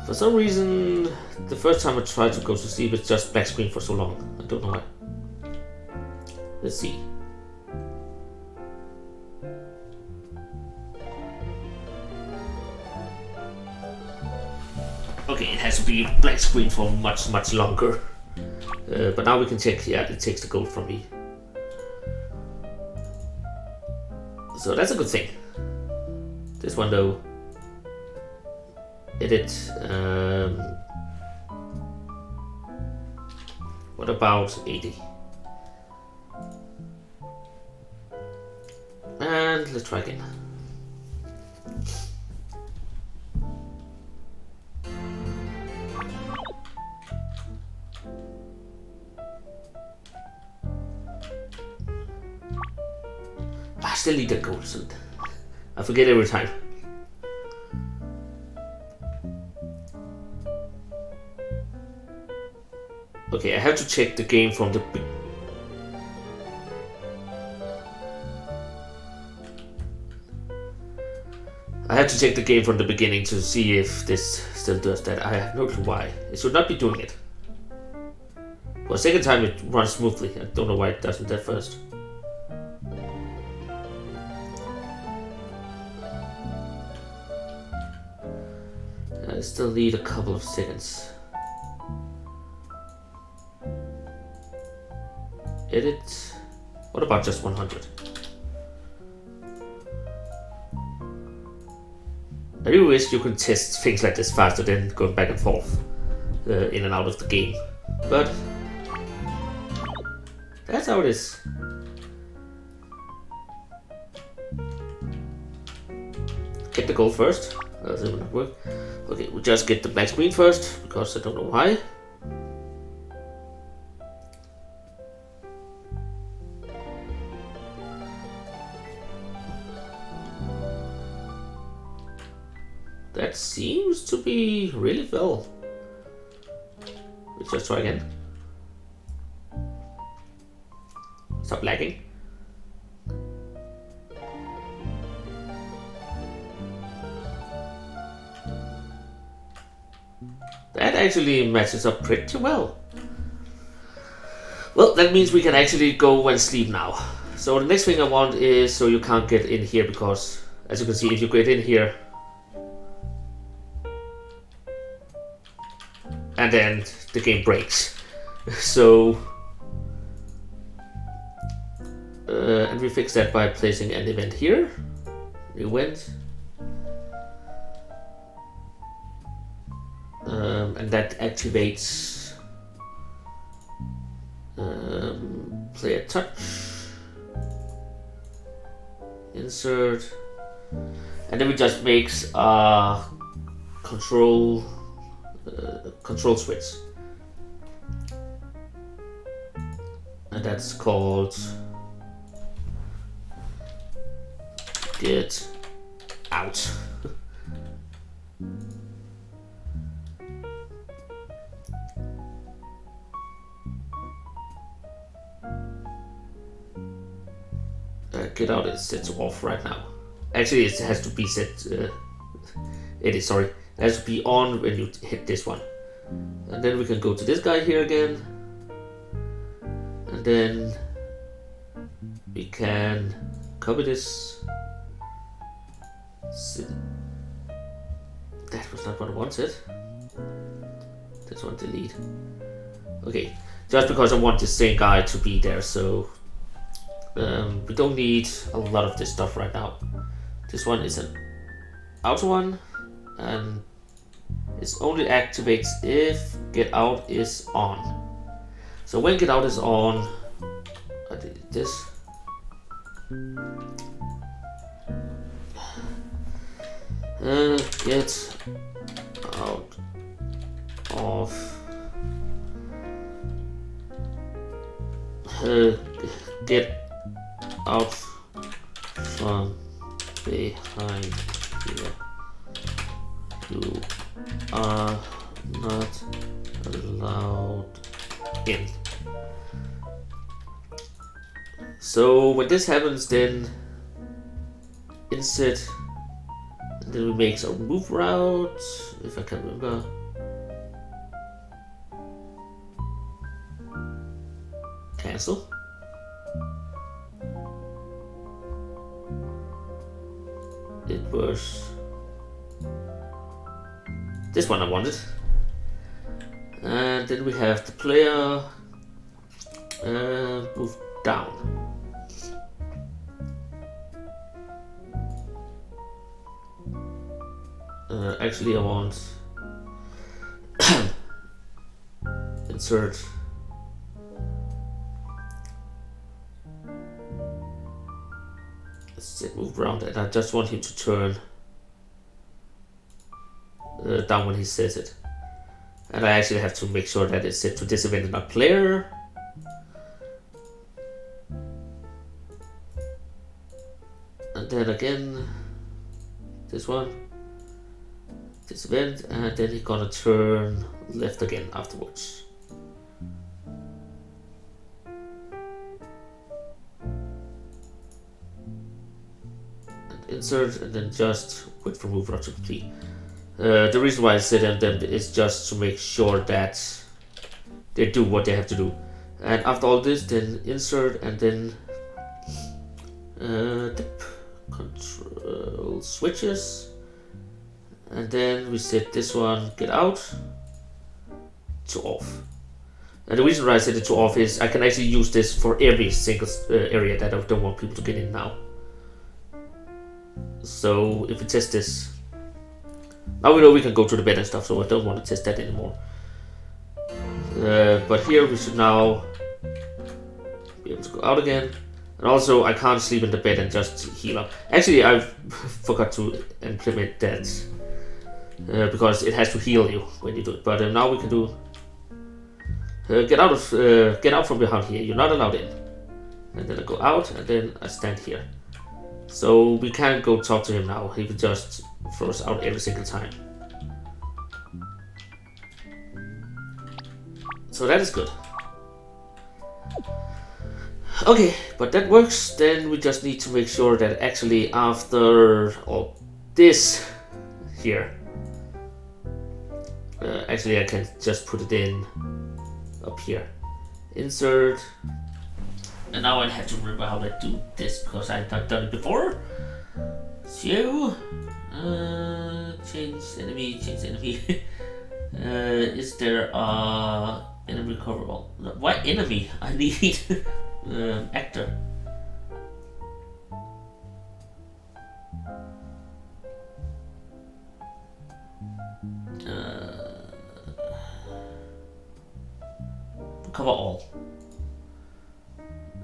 For some reason, the first time I tried to go to sleep, it's just black screen for so long. I don't know why. Let's see. Okay, it has to be black screen for much longer. But now we can check, yeah, it takes the gold from me. So that's a good thing. This one though, edit. What about 80? And let's try again. I still need the gold, so I forget every time. Okay, I have to check the game from the beginning to see if this still does that. I have no clue why. It should not be doing it. For a second time it runs smoothly. I don't know why it doesn't at first. I still need a couple of seconds. Edit. What about just 100? I really wish you could test things like this faster than going back and forth in and out of the game. But that's how it is. Get the gold first. That will not work. Okay, we just get the black screen first because I don't know why. That seems to be really well. Let's just try again. Stop lagging. That actually matches up pretty well. Well, that means we can actually go and sleep now. So the next thing I want is so you can't get in here because, as you can see, if you get in here, and then the game breaks. So, and we fix that by placing an event here. Event. And that activates player touch, insert, and then we just makes a control switch, and that's called get out. Get out is set off right now. Actually, it has to be set. It is, sorry. It has to be on when you hit this one. And then we can go to this guy here again. And then we can copy this. That was not what I wanted. This one delete. Okay, just because I want the same guy to be there, so we don't need a lot of this stuff right now. This one is an auto one, and it only activates if get out is on. So when get out is on, I did this. Get out of get out from behind here. You are not allowed in. So when this happens, then insert, and then we make a move route, if I can remember. Cancel. It was this one I wanted. And then we have the player move down. Actually I want insert move around, and I just want him to turn down when he says it. And I actually have to make sure that it's set to this event in my player. And then again, this one, this event, and then he's gonna turn left again afterwards. Insert, and then just wait for move route to complete. The reason why I set them is just to make sure that they do what they have to do. And after all this, then insert, and then dip, control switches, and then we set this one get out to off. And the reason why I set it to off is I can actually use this for every single area that I don't want people to get in now. So if we test this, Now we know we can go to the bed and stuff, so I don't want to test that anymore. But here we should now be able to go out again. And also, I can't sleep in the bed and just heal up. Actually, I forgot to implement that. Because it has to heal you when you do it. But now we can do... get out from behind here. You're not allowed in. And then I go out, and then I stand here. So we can't go talk to him now. He will just throw us out every single time. So that is good. Okay, but that works. Then we just need to make sure that actually after all this here, actually I can just put it in up here. Insert. And now I have to remember how to do this because I've not done it before. So, change enemy. Is there a enemy recoverable? What enemy? I need actor. Cover all.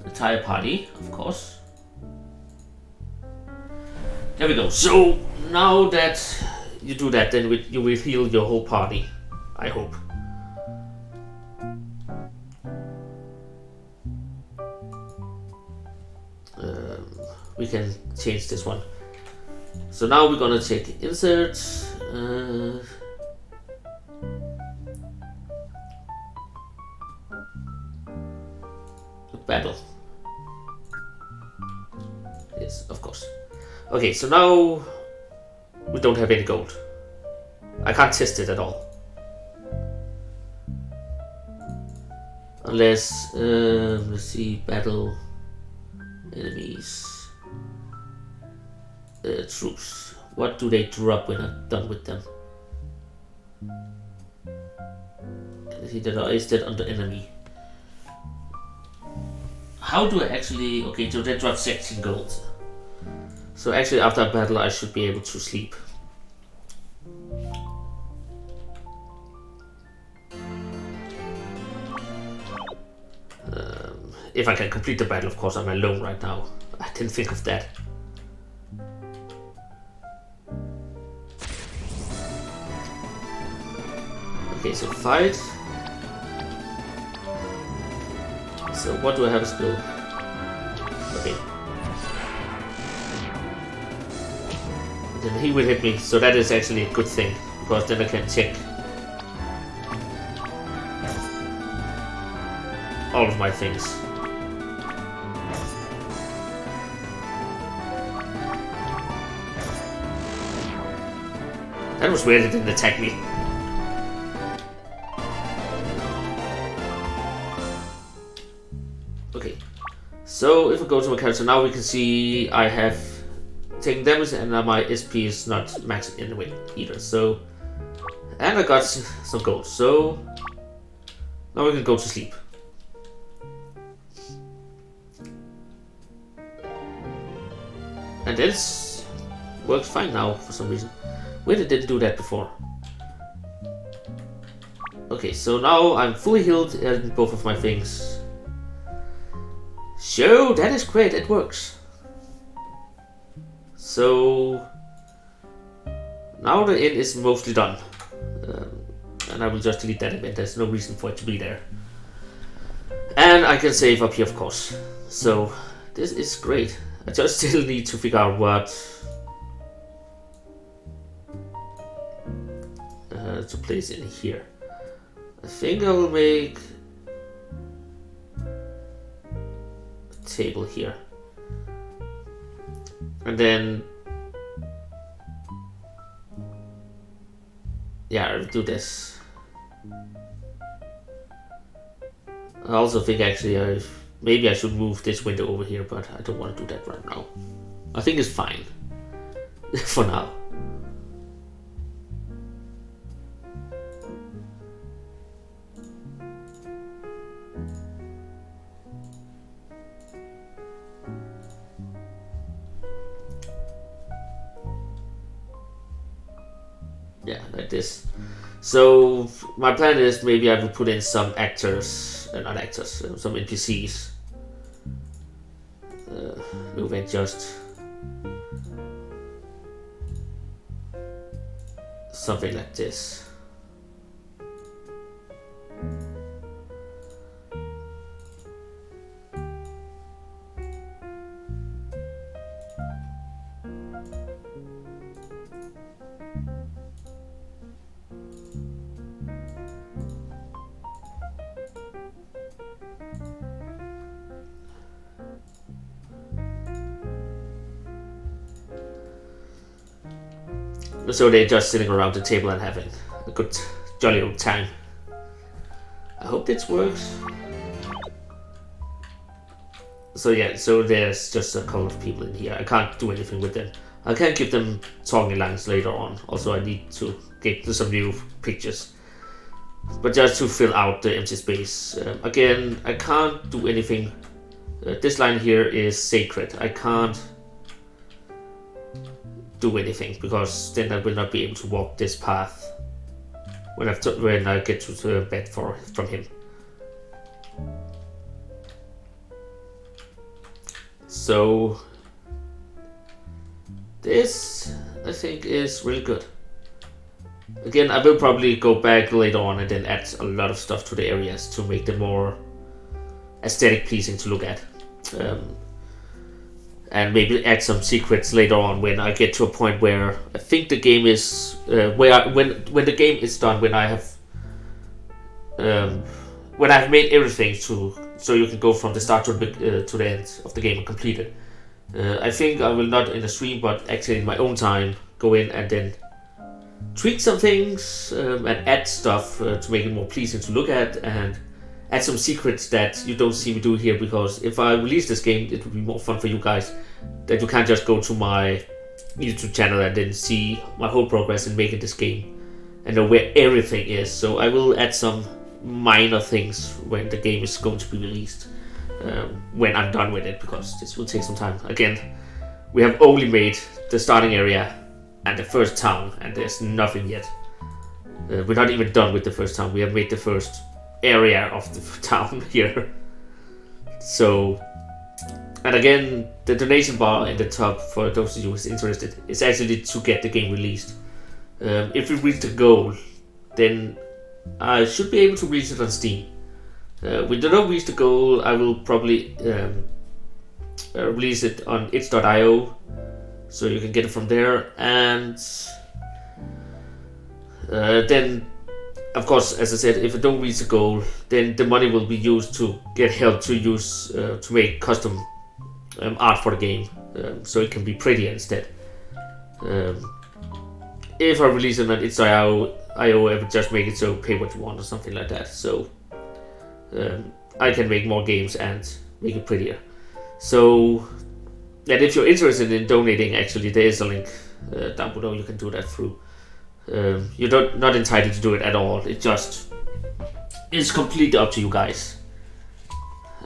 Entire party, of course. There we go. So now that you do that, then you will heal your whole party. I hope. We can change this one. So now we're gonna take insert. Battle. Yes, of course. Okay, so now we don't have any gold. I can't test it at all. Unless, let's see, battle, enemies, troops. What do they drop when I'm done with them? Can I see that, or is that under enemy? How do I actually... Okay, so they drop 16 gold. So actually after a battle I should be able to sleep. If I can complete the battle, of course. I'm alone right now. I didn't think of that. Okay, so fight. So what do I have a skill? Okay. Then he will hit me, so that is actually a good thing, because then I can check all of my things. That was weird, it didn't attack me. Okay, so if we go to my character now, we can see I have taken damage and my SP is not maxed in the way either. So, and I got some gold. So now we can go to sleep. And this works fine now for some reason. Wait, it didn't do that before. Okay, so now I'm fully healed in both of my things. So that is great, it works. So now the inn is mostly done. And I will just delete that event, there's no reason for it to be there. And I can save up here, of course. So this is great. I just still need to figure out what to place in here. I think I will make a table here. And then, yeah, I'll do this. I also think actually maybe I should move this window over here, but I don't want to do that right now. I think it's fine for now. this. So my plan is maybe I will put in some actors, not actors, some NPCs. Move and just something like this. So they're just sitting around the table and having a good, jolly old time. I hope this works. So yeah, so there's just a couple of people in here. I can't do anything with them. I can give them talking lines later on. Also, I need to get some new pictures. But just to fill out the empty space. Again, I can't do anything. This line here is sacred. I can't do anything because then I will not be able to walk this path when I get to the bed from him. So this I think is really good. Again, I will probably go back later on and then add a lot of stuff to the areas to make them more aesthetic pleasing to look at. And maybe add some secrets later on when I get to a point where I think the game is when the game is done, when I've made everything so you can go from the start to the end of the game and complete it. I think I will not in the stream, but actually in my own time go in and then tweak some things and add stuff to make it more pleasing to look at, and add some secrets that you don't see me do here, because if I release this game it would be more fun for you guys, that you can't just go to my YouTube channel and then see my whole progress in making this game and know where everything is. So I will add some minor things when the game is going to be released, when I'm done with it, because this will take some time. Again, we have only made the starting area and the first town, and there's nothing yet. We're not even done with the first town. We have made the first area of the town here. So, and again, the donation bar in the top for those of you who's interested is actually to get the game released. If we reach the goal, then I should be able to release it on Steam. We do not reach the goal, I will probably release it on itch.io, so you can get it from there. And then, of course, as I said, if I don't reach the goal, then the money will be used to get help to use to make custom art for the game, so it can be prettier instead. If I release it on itch.io, I would just make it so pay what you want or something like that, so I can make more games and make it prettier. So, and if you're interested in donating, actually there is a link down below. You can do that through. You're not entitled to do it at all. It's completely up to you guys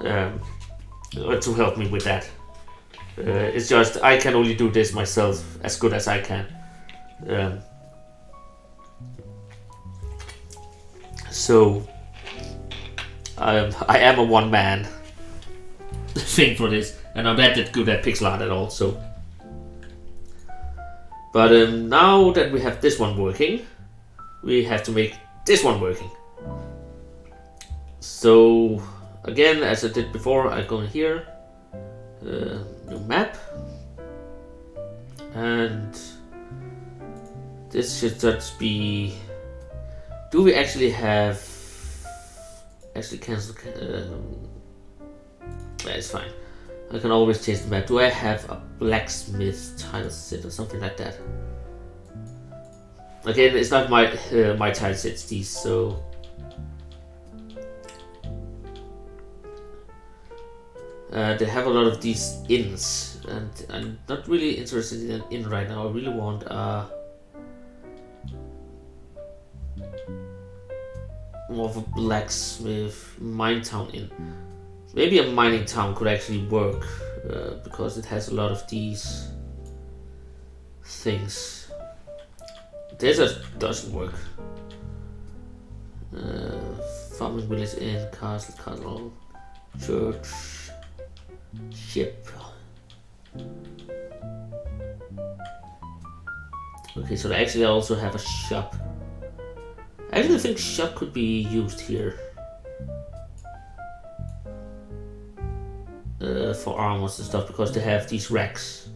to help me with that. It's just I can only do this myself as good as I can. So I am a one-man thing for this, and I'm not that good at pixel art at all. So. But now that we have this one working, we have to make this one working. So again, as I did before, I go in here, new map, and this should just be. Do we actually have? Actually, cancel. It's fine. I can always change the map. Do I have a blacksmith tile set or something like that? Again, it's not my my tile sets, these, so they have a lot of these inns, and I'm not really interested in an inn right now. I really want more of a blacksmith mine town inn. Maybe a mining town could actually work, because it has a lot of these things. This doesn't work. Farming village, inn, castle, church, ship. Okay, so they actually also have a shop. I actually think shop could be used here. For armors and stuff, because they have these racks.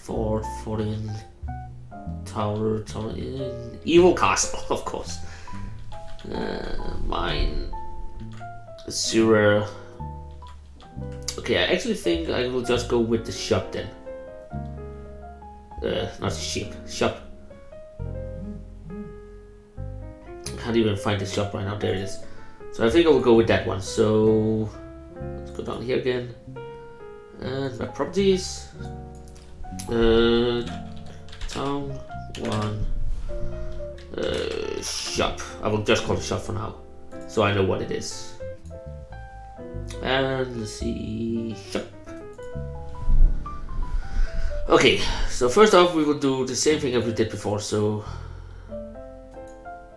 Fort in tower in evil castle, of course. Mine, sewer. Okay, I actually think I will just go with the shop then. Not ship, shop. I can't even find the shop right now. There it is. So I think I will go with that one. So let's go down here again. And my properties. Town 1. Shop. I will just call it shop for now, so I know what it is. And let's see, shop. Okay, so first off we will do the same thing as we did before, so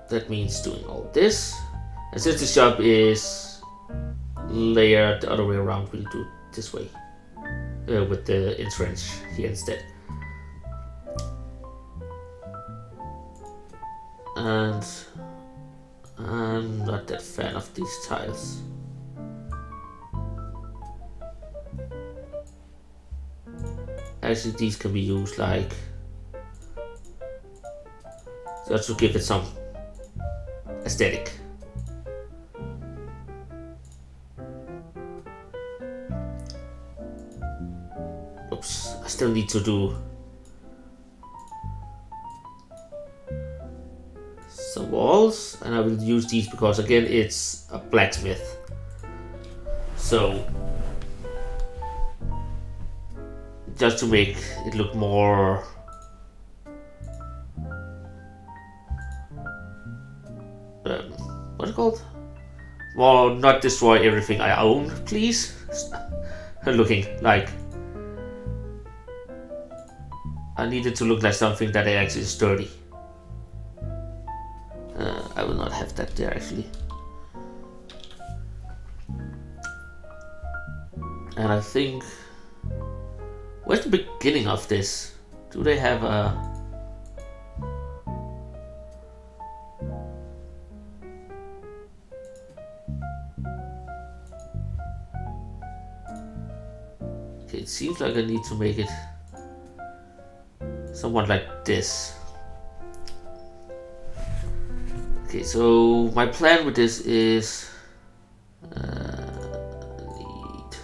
that means doing all this. And since the shop is layered the other way around, we'll do it this way, with the entrench here instead. And I'm not that fan of these tiles. Actually, these can be used like just to give it some aesthetic. Oops, I still need to do some walls, and I will use these because again it's a blacksmith. So just to make it look more what's it called? Well, not destroy everything I own, please. Looking like I need it to look like something that actually is sturdy. I will not have that there actually. And I think, where's the beginning of this? Do they have a... Okay, it seems like I need to make it somewhat like this. Okay, so my plan with this is need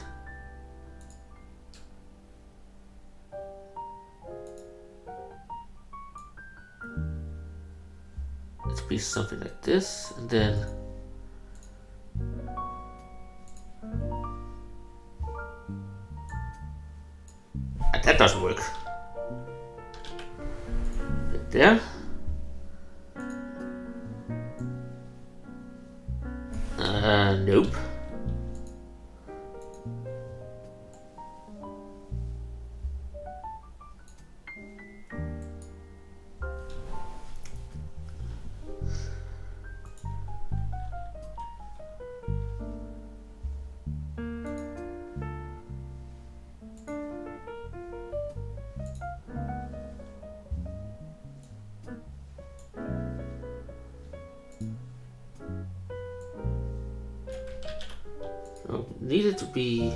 it to be something like this, and then that doesn't work. Right there. Nope. So needed to be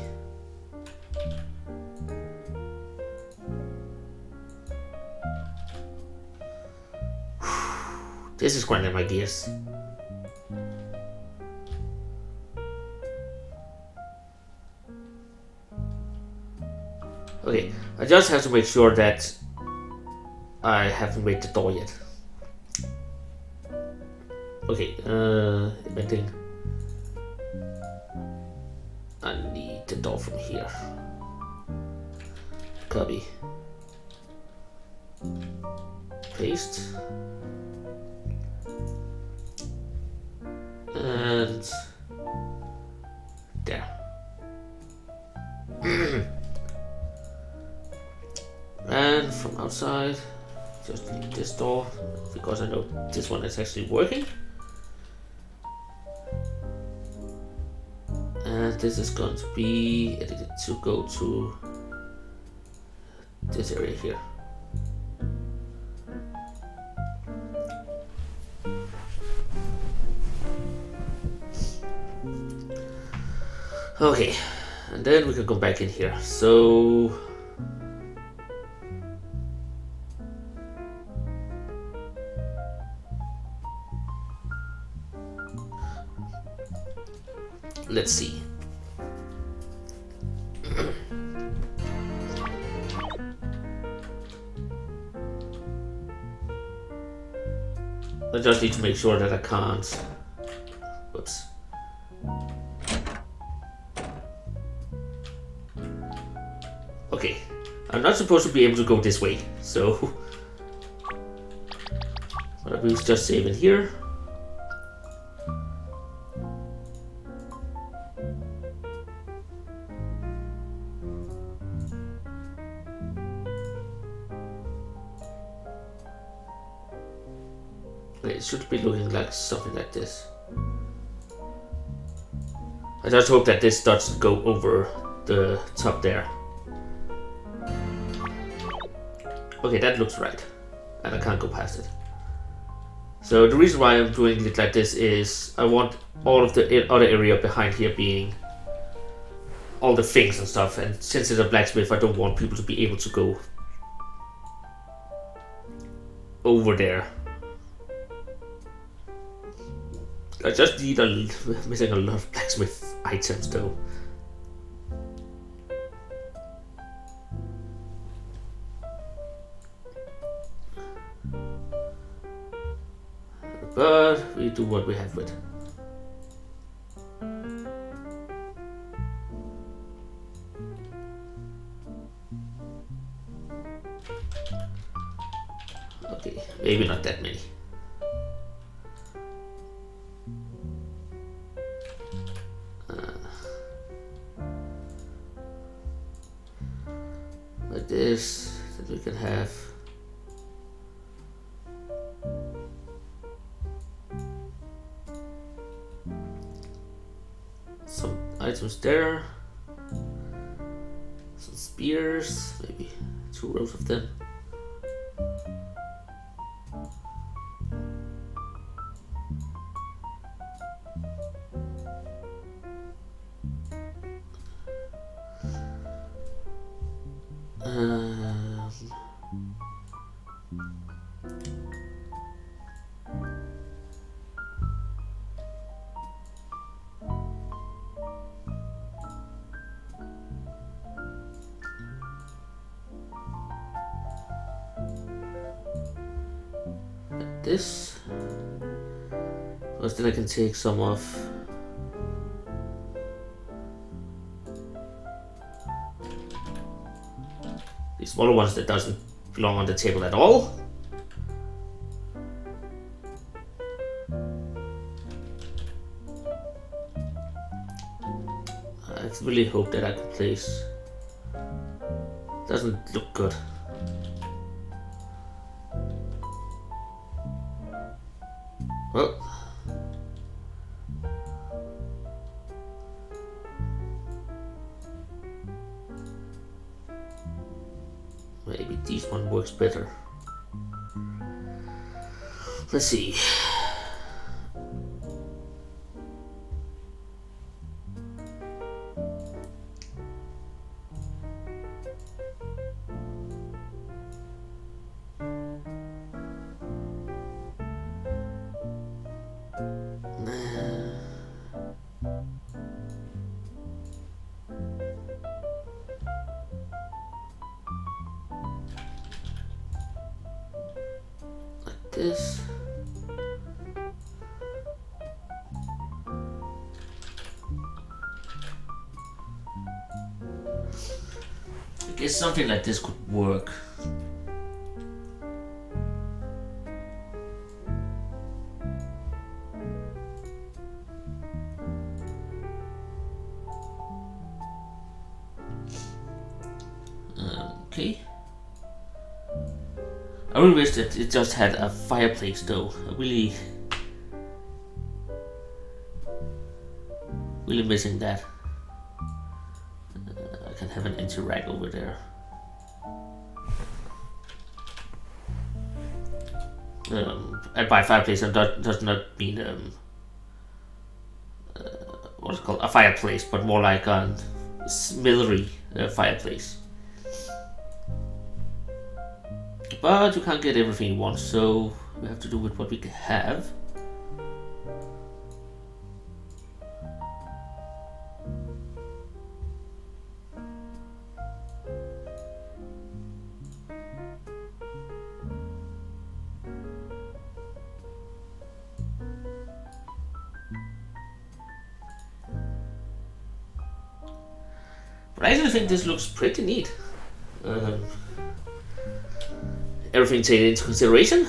this is grinding my gears. Okay, I just have to make sure that I haven't made the door yet. Okay, inventing. I need the door from here. Copy. Paste. And there. And from outside just delete this door because I know this one is actually working. And this is going to be edited to go to this area here. Okay, and then we can go back in here. So let's see. I just need to make sure that I can't. Whoops. Okay, I'm not supposed to be able to go this way, so what I do is just save it here. It should be looking like something like this. I just hope that this doesn't go over the top there. Okay, that looks right. And I can't go past it. So the reason why I'm doing it like this is I want all of the other area behind here being all the things and stuff. And since it's a blacksmith, I don't want people to be able to go over there. I just need missing a lot of blacksmith items though. But we do what we have with. Okay, maybe not that many. Like this, that we can have. Some items there. Some spears, maybe 2 rows of them. This, because then I can take some off. The smaller ones that doesn't belong on the table at all. I really hope that I can place. Doesn't look good. Well, maybe this one works better. Let's see. This. I guess something like this could work. Okay. I really wish that it just had a fireplace though. I really missing that. I can have an empty rack over there. And by fireplace, that does not mean what's it called, a fireplace, but more like a smithery fireplace. But you can't get everything you want, so we have to do with what we have. But I actually think this looks pretty neat. Everything taken into consideration.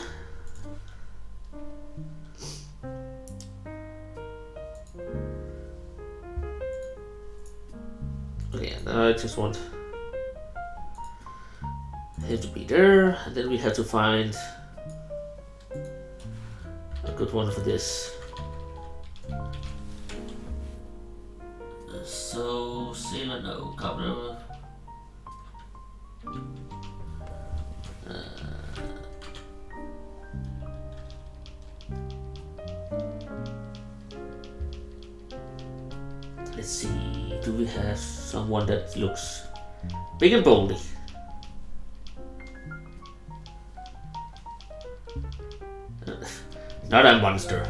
Okay, and I just want him to be there, and then we have to find a good one for this. So, sailor, no, cover. Let's see, do we have someone that looks big and boldy? Not a monster.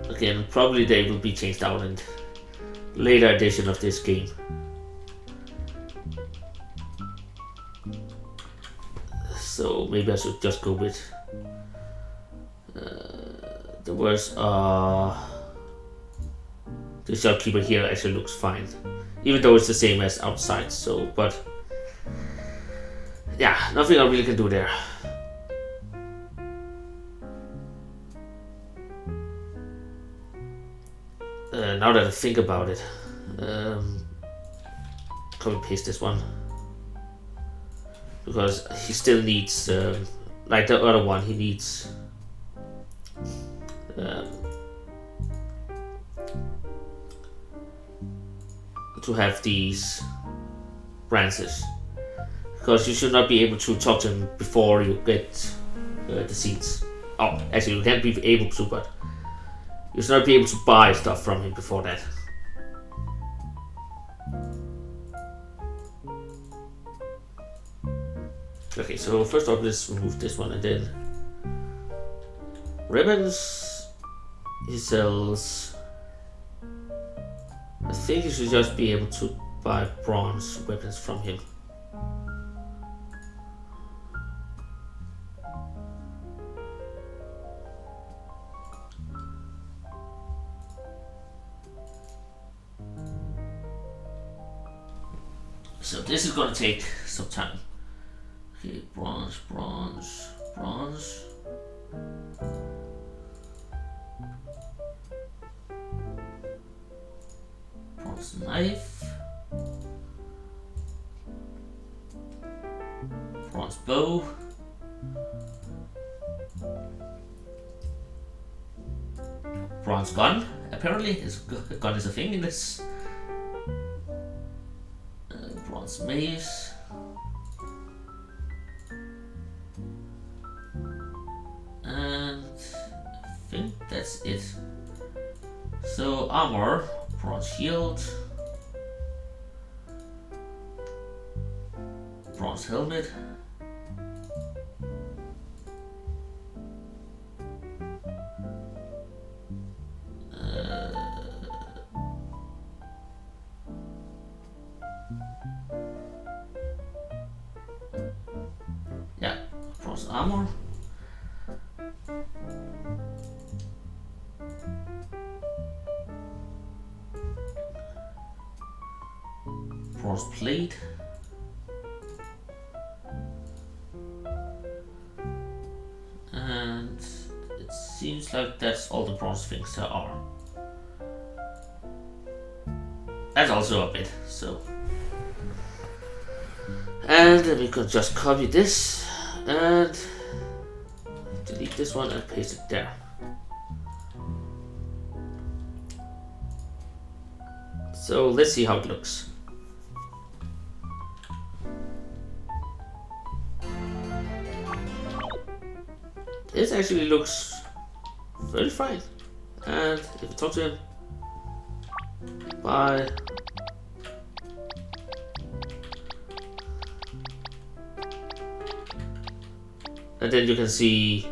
Again, probably they will be changed out in later edition of this game. So maybe I should just go with the words. The shopkeeper here actually looks fine, even though it's the same as outside. So, but yeah, nothing I really can do there. Now that I think about it, copy paste this one, because he still needs, like the other one, he needs to have these branches, because you should not be able to talk to him before you get the seeds. Oh, actually you can't be able to, but you should not be able to buy stuff from him before that. Okay, so first off, let's remove this one, and then ribbons. He sells. I think you should just be able to buy bronze weapons from him. So this is gonna take some time. Okay, bronze. Bronze knife. Bronze bow. Bronze gun. Apparently, his gun is a thing in this. Bronze mace. And I think that's it. So armor, bronze shield, bronze helmet, yeah, bronze armor. Bronze plate. seems like that's all the bronze things there are. That's also a bit, so. And then we could just copy this and delete this one and paste it there. So let's see how it looks. This actually looks very fine. And if you talk to him, bye. And then you can see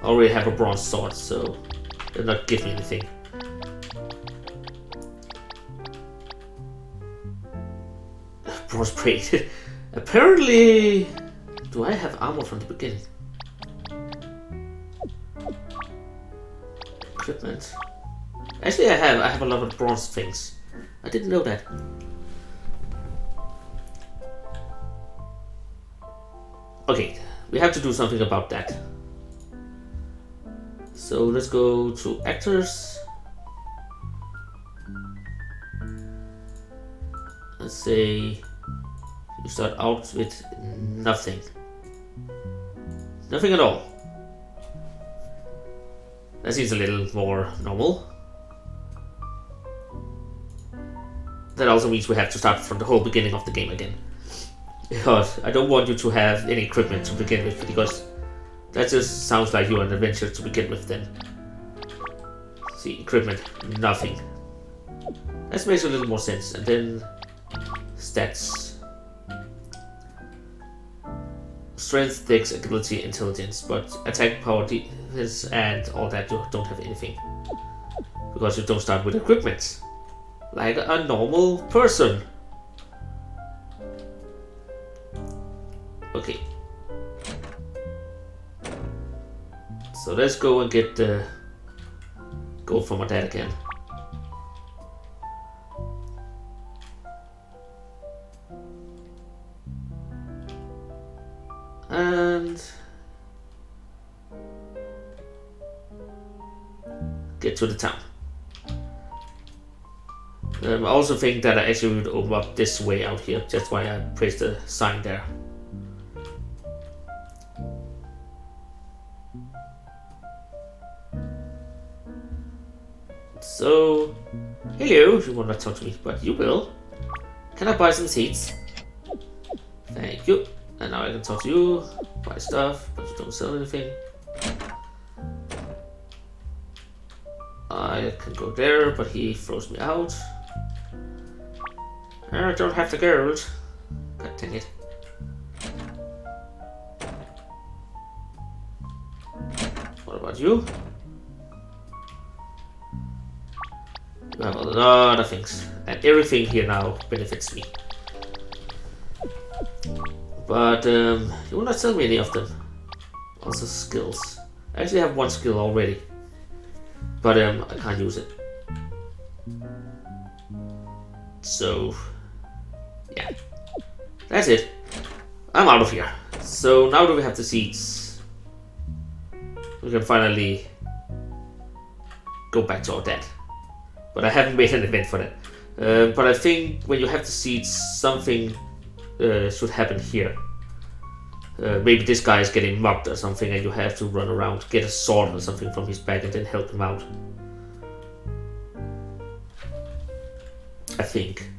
I already have a bronze sword, so they're not giving me anything. Bronze plate. Apparently, do I have armor from the beginning? Equipment. Actually, I have a lot of bronze things. I didn't know that. Okay, we have to do something about that. So let's go to actors. Let's say you start out with nothing. Nothing at all. That seems a little more normal. That also means we have to start from the whole beginning of the game again. Because I don't want you to have any equipment to begin with, because that just sounds like you're an adventurer to begin with then. See, equipment, nothing. That makes a little more sense. And then stats. Strength, dex, agility, intelligence, but attack, power, defense, and all that you don't have anything. Because you don't start with equipment. Like a normal person. Okay. So let's go and get the gold for my dad again. And get to the town. I also think that I actually would open up this way out here. That's why I placed the sign there. So, hello, you will not talk to me, but you will. Can I buy some seeds? Thank you. And now I can talk to you, buy stuff, but you don't sell anything. I can go there, but he throws me out. I don't have the gold. God dang it. What about you? You have a lot of things, and everything here now benefits me. But you will not sell me any of them. Also skills. I actually have one skill already, but I can't use it. So yeah, that's it. I'm out of here. So now that we have the seeds, we can finally go back to our dad. But I haven't made an event for that. But I think when you have the seeds, something should happen here. Maybe this guy is getting mugged or something, and you have to run around, get a sword or something from his bag, and then help him out. I think.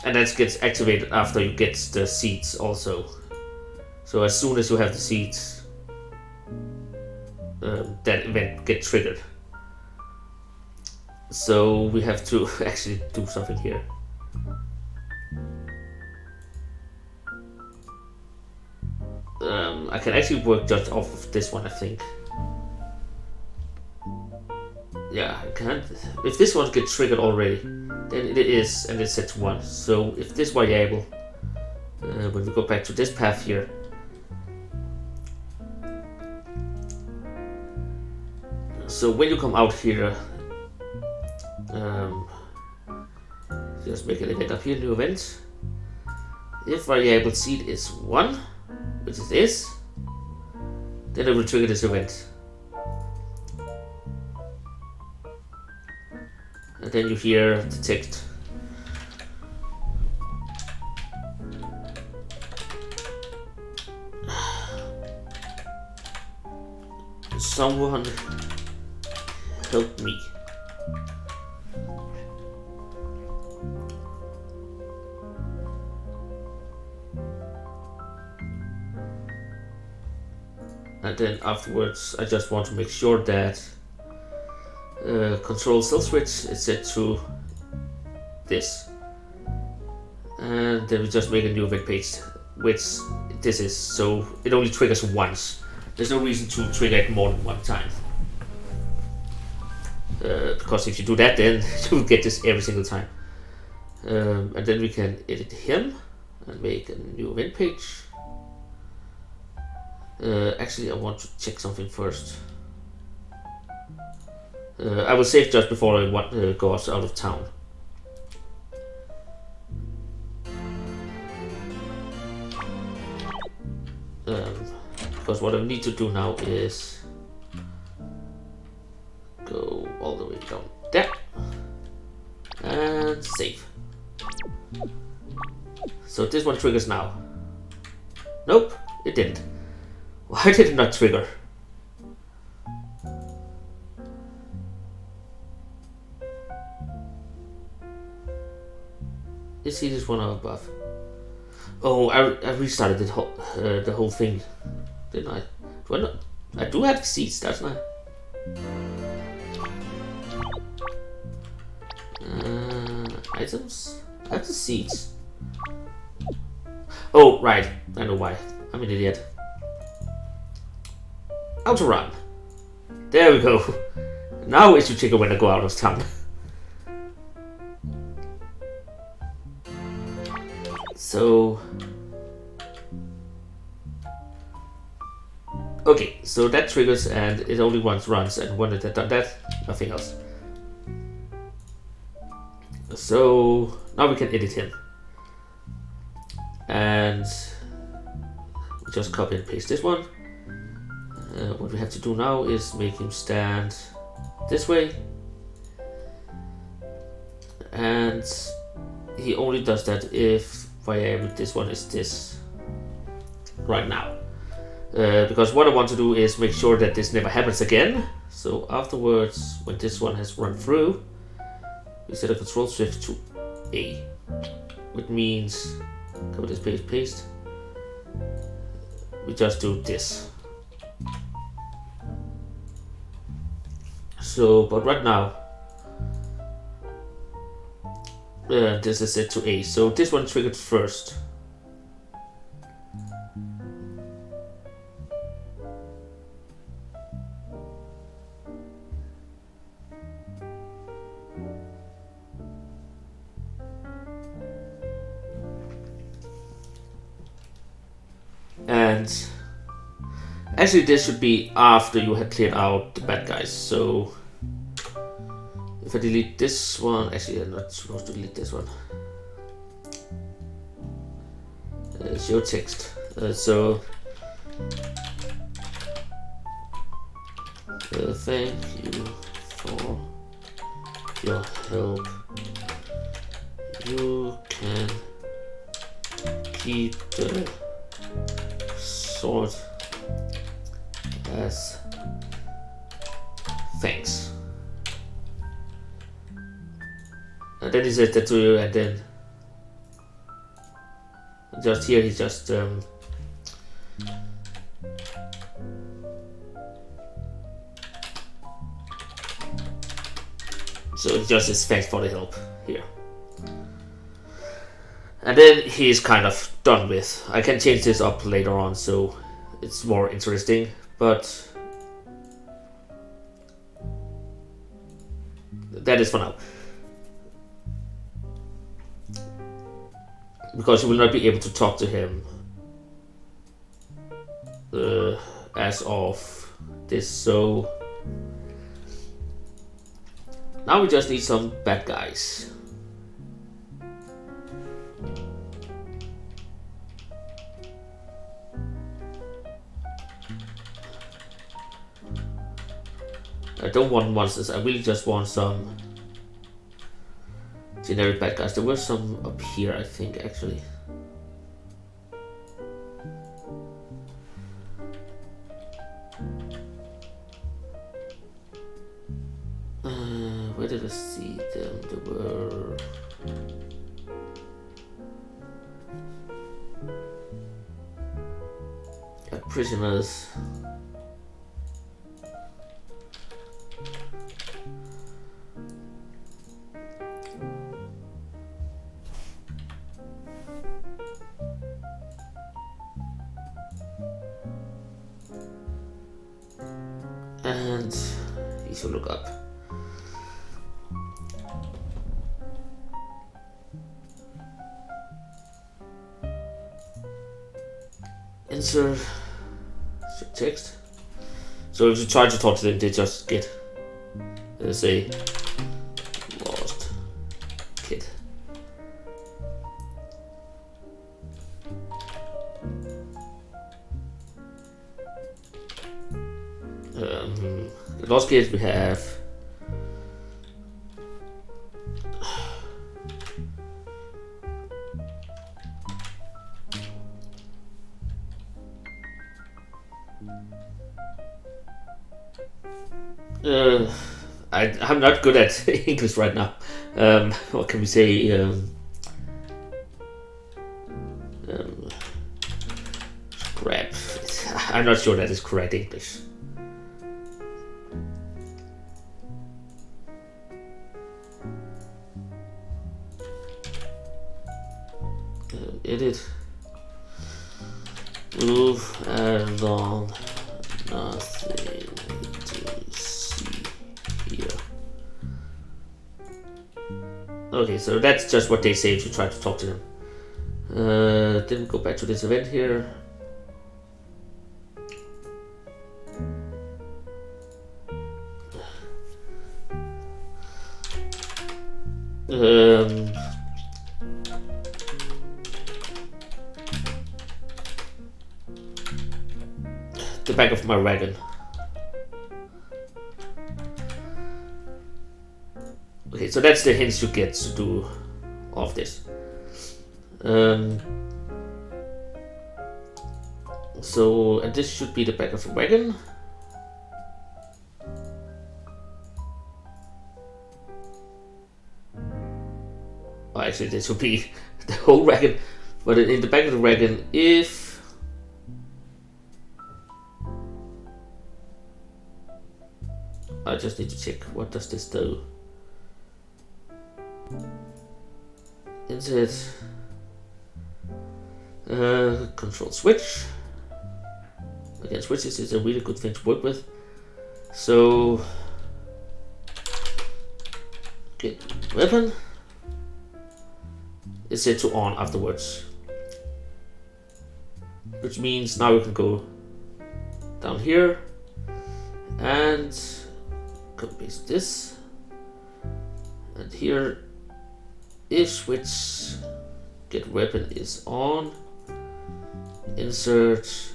And that gets activated after you get the seeds also. So as soon as you have the seeds, that event gets triggered. So we have to actually do something here. I can actually work just off of this one, I think. Yeah, I can't. If this one gets triggered already, then it is, and it's set to 1. So if this variable, when we go back to this path here, so when you come out here, just make an event up here, new event. If variable seed is 1, which it is, Then it will trigger this event. And then you hear the text. Someone help me. And then afterwards, I just want to make sure that control cell switch is set to this. And then we just make a new event page, which this is, so it only triggers once. There's no reason to trigger it more than one time. Because if you do that, then you will get this every single time. And then we can edit him and make a new event page. Actually, I want to check something first. I will save just before I go out of town. Because what I need to do now is go all the way down there and save. So this one triggers now. Nope, it didn't. Why did it not trigger? You see this one up above? Oh, I restarted the whole thing, didn't I? Do I not? I do have seats, doesn't I? Items? I have the seats. Oh, right. I know why. I'm an idiot. Auto run. There we go. Now it should trigger when I go out of town. So, okay, so that triggers and it only once runs, and when it had done that, nothing else. So now we can edit him, and just copy and paste this one. What we have to do now is make him stand this way, and he only does that if variable this one is this right now, because what I want to do is make sure that this never happens again. So afterwards, when this one has run through, we set a control shift to A, which means copy this, paste. We just do this. So, but right now, this is set to A, so this one triggered first. And actually this should be after you had cleared out the bad guys, so if I delete this one, actually I'm not supposed to delete this one. Show text. So thank you for your help. You can keep the sword as thanks. And then he said that to you, and then just here he just so it just is thanks for the help here. And then he is kind of done with. I can change this up later on so it's more interesting, but that is for now. Because you will not be able to talk to him as of this, so now we just need some bad guys. I don't want monsters, I really just want some generic bad guys. There were some up here, I think, actually. Where did I see them? There were... prisoners. And he should look up. Insert text. So if you try to talk to them, they just get say lost kid. Lost kid we have I'm not good at English right now. What can we say? Scrap. I'm not sure that is correct English. Edit. Move along. Nothing to see here. Okay, so that's just what they say if you try to talk to them. Then go back to this event here. The back of my wagon. Okay, so that's the hints you get to do all of this. So, and this should be the back of the wagon. Oh, actually, this would be the whole wagon. But in the back of the wagon, if I just need to check what does this do. Insert control switch. Again, switches is a really good thing to work with. So get weapon. It's set to on afterwards, which means now we can go down here and copy paste this, and here if switch get weapon is on, insert,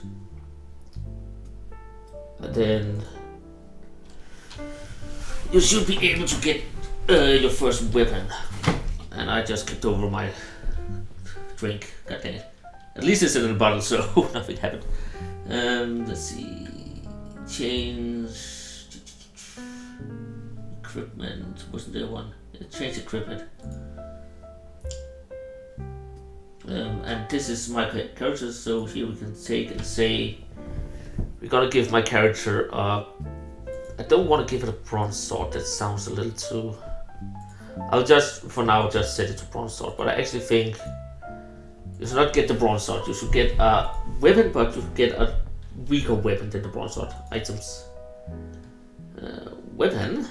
and then you should be able to get your first weapon. And I just kicked over my drink. God dang it. At least it's in the bottle, so nothing happened. Let's see. Change equipment. Wasn't there one? Change equipment. And this is my character, so here we can take and say we're gonna give my character I don't want to give it a bronze sword. That sounds a little too. I'll just, for now, just set it to bronze sword, but I actually think you should not get the bronze sword. You should get a weapon, but you should get a weaker weapon than the bronze sword. Items. Weapon.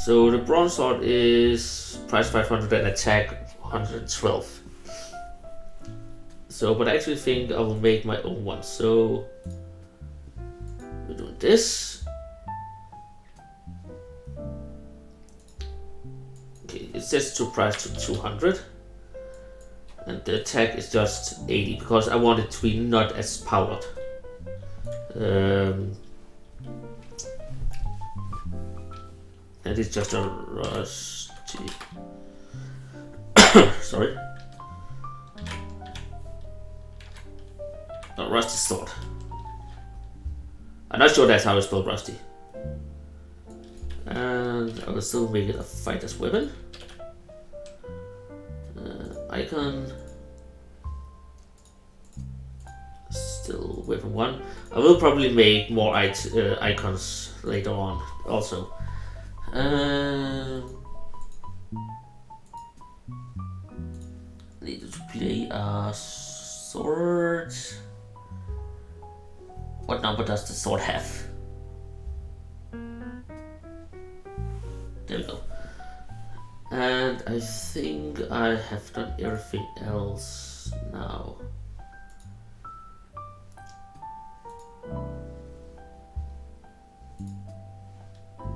So the bronze sword is price 500 and attack 112. So, but I actually think I will make my own one. So we're doing this. It says to price to 200, and the attack is just 80 because I want it to be not as powered. And it's just a rusty. Sorry. A rusty sword. I'm not sure that's how it's spelled rusty. And I will still make it a fighter's weapon. Icon. Still weapon 1. I will probably make more icons later on also. Need to play a sword. What number does the sword have? There we go. And I think I have done everything else now.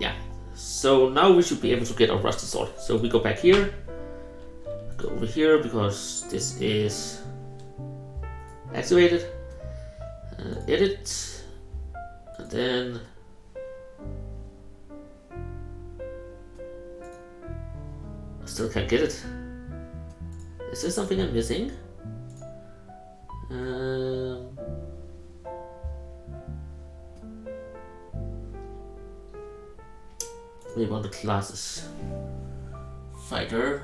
Yeah, so now we should be able to get a rusty sword. So we go back here, go over here because this is activated, edit, and then I still can't get it. Is there something I'm missing? Maybe on the classes. Fighter.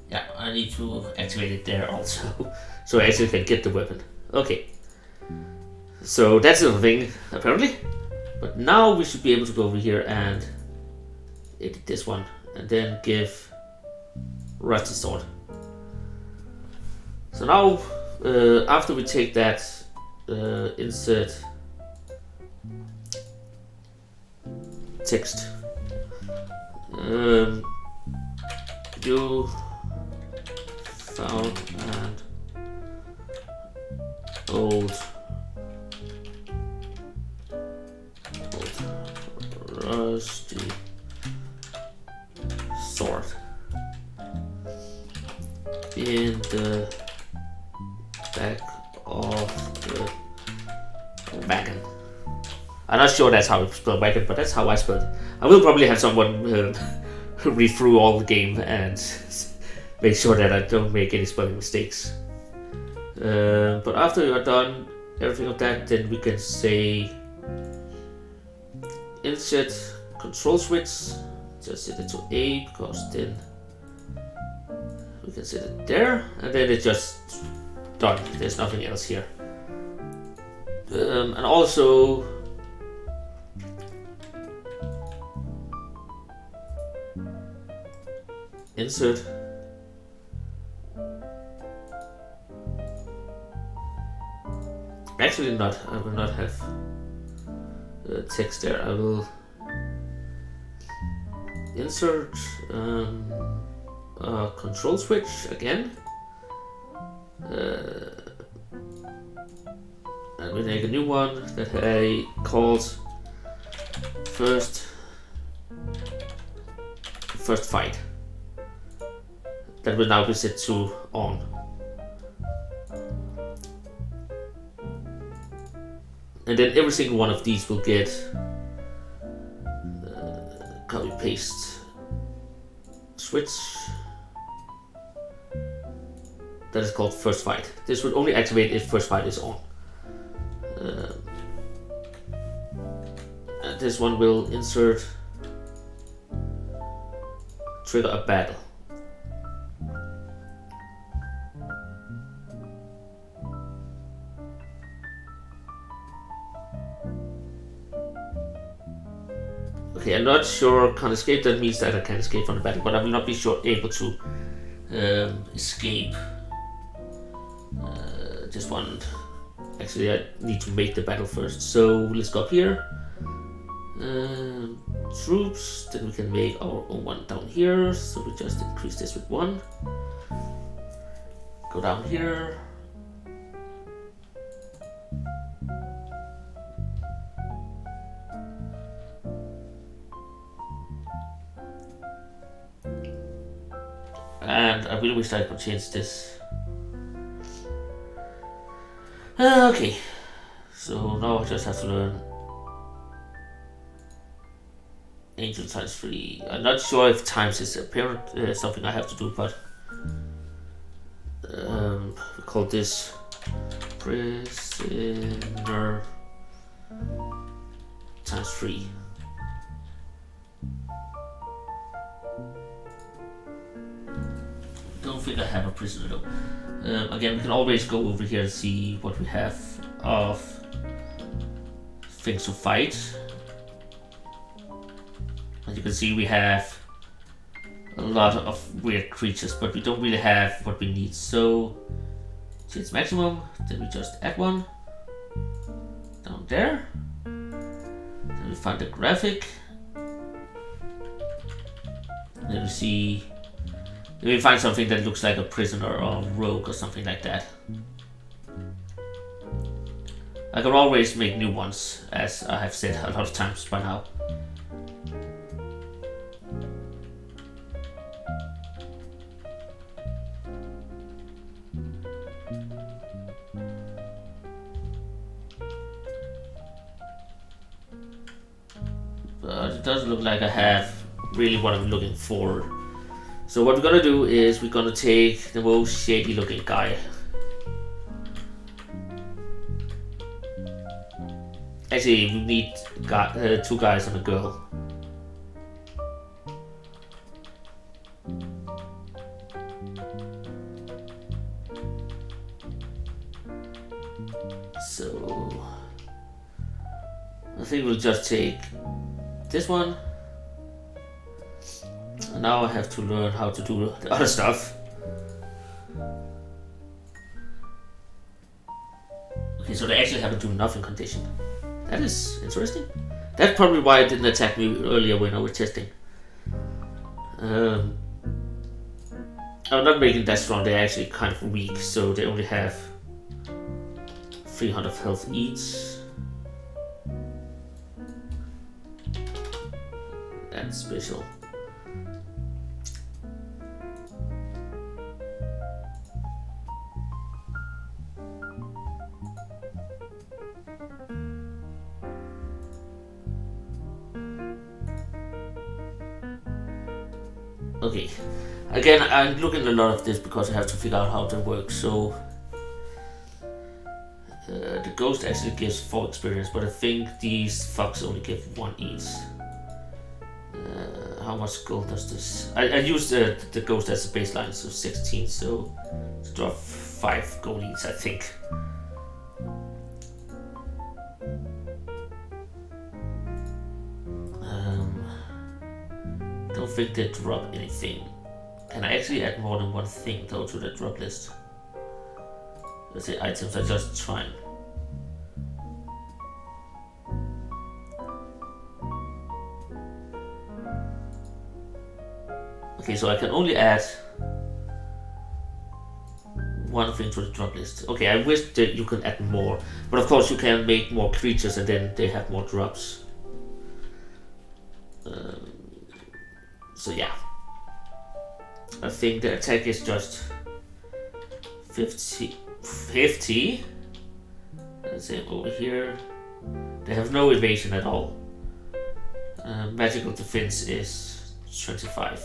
Yeah, I need to activate it there also, so I actually can get the weapon. Okay. So that's the thing, apparently. But now we should be able to go over here and edit this one, and then give rusty sword. So now, after we take that, insert text. You found an old rusty sword in the back of the wagon. I'm not sure that's how it's spelled wagon, but that's how I spelled it. I will probably have someone read through all the game and make sure that I don't make any spelling mistakes. But after you are done everything of that, then we can say insert control switch. Just set it to A because then we can set it there, and then it's just done. There's nothing else here. And also insert actually not, I will not have text there. I will insert a control switch again, and we make a new one that I called first fight. That will now be set to on. And then every single one of these will get copy paste switch. That is called first fight. This will only activate if first fight is on. And this one will insert trigger a battle. Okay, I'm not sure can escape, that means that I can escape from the battle, but I will not be able to escape this one. Actually, I need to make the battle first, so let's go up here. Troops, then we can make our own one down here, so we just increase this with 1. Go down here. And I really wish I could change this. Okay, So now I just have to learn Angel times 3. I'm not sure if times is apparent something I have to do, but we call this prisoner times 3. Don't think I have a prisoner though. Again, we can always go over here and see what we have of things to fight. As you can see, we have a lot of weird creatures, but we don't really have what we need. So, change maximum, then we just add one down there. Then we find the graphic. Then we see. Then we find something that looks like a prisoner or a rogue or something like that. I can always make new ones, as I have said a lot of times by now. But it doesn't look like I have really what I'm looking for. So what we're gonna do is we're gonna take the most shady looking guy. Actually, we need 2 guys and a girl. So I think we'll just take this one. And now I have to learn how to do the other stuff. Okay, so they actually have a do nothing condition. That is interesting. That's probably why it didn't attack me earlier when I was testing. I'm not making that strong, they're actually kind of weak, so they only have 300 health each. That's special. Okay, again, I'm looking at a lot of this because I have to figure out how to work. So the ghost actually gives 4 experience, but I think these fucks only give 1 each. How much gold does this? I used the ghost as a baseline, so 16. So to drop 5 gold each, I think. Don't think they drop anything. Can I actually add more than one thing though to the drop list? Let's say items are just trying. Okay, so I can only add one thing to the drop list. Okay, I wish that you could add more, but of course you can make more creatures and then they have more drops. So yeah, I think the attack is just 50. And same over here. They have no evasion at all. Magical defense is 25.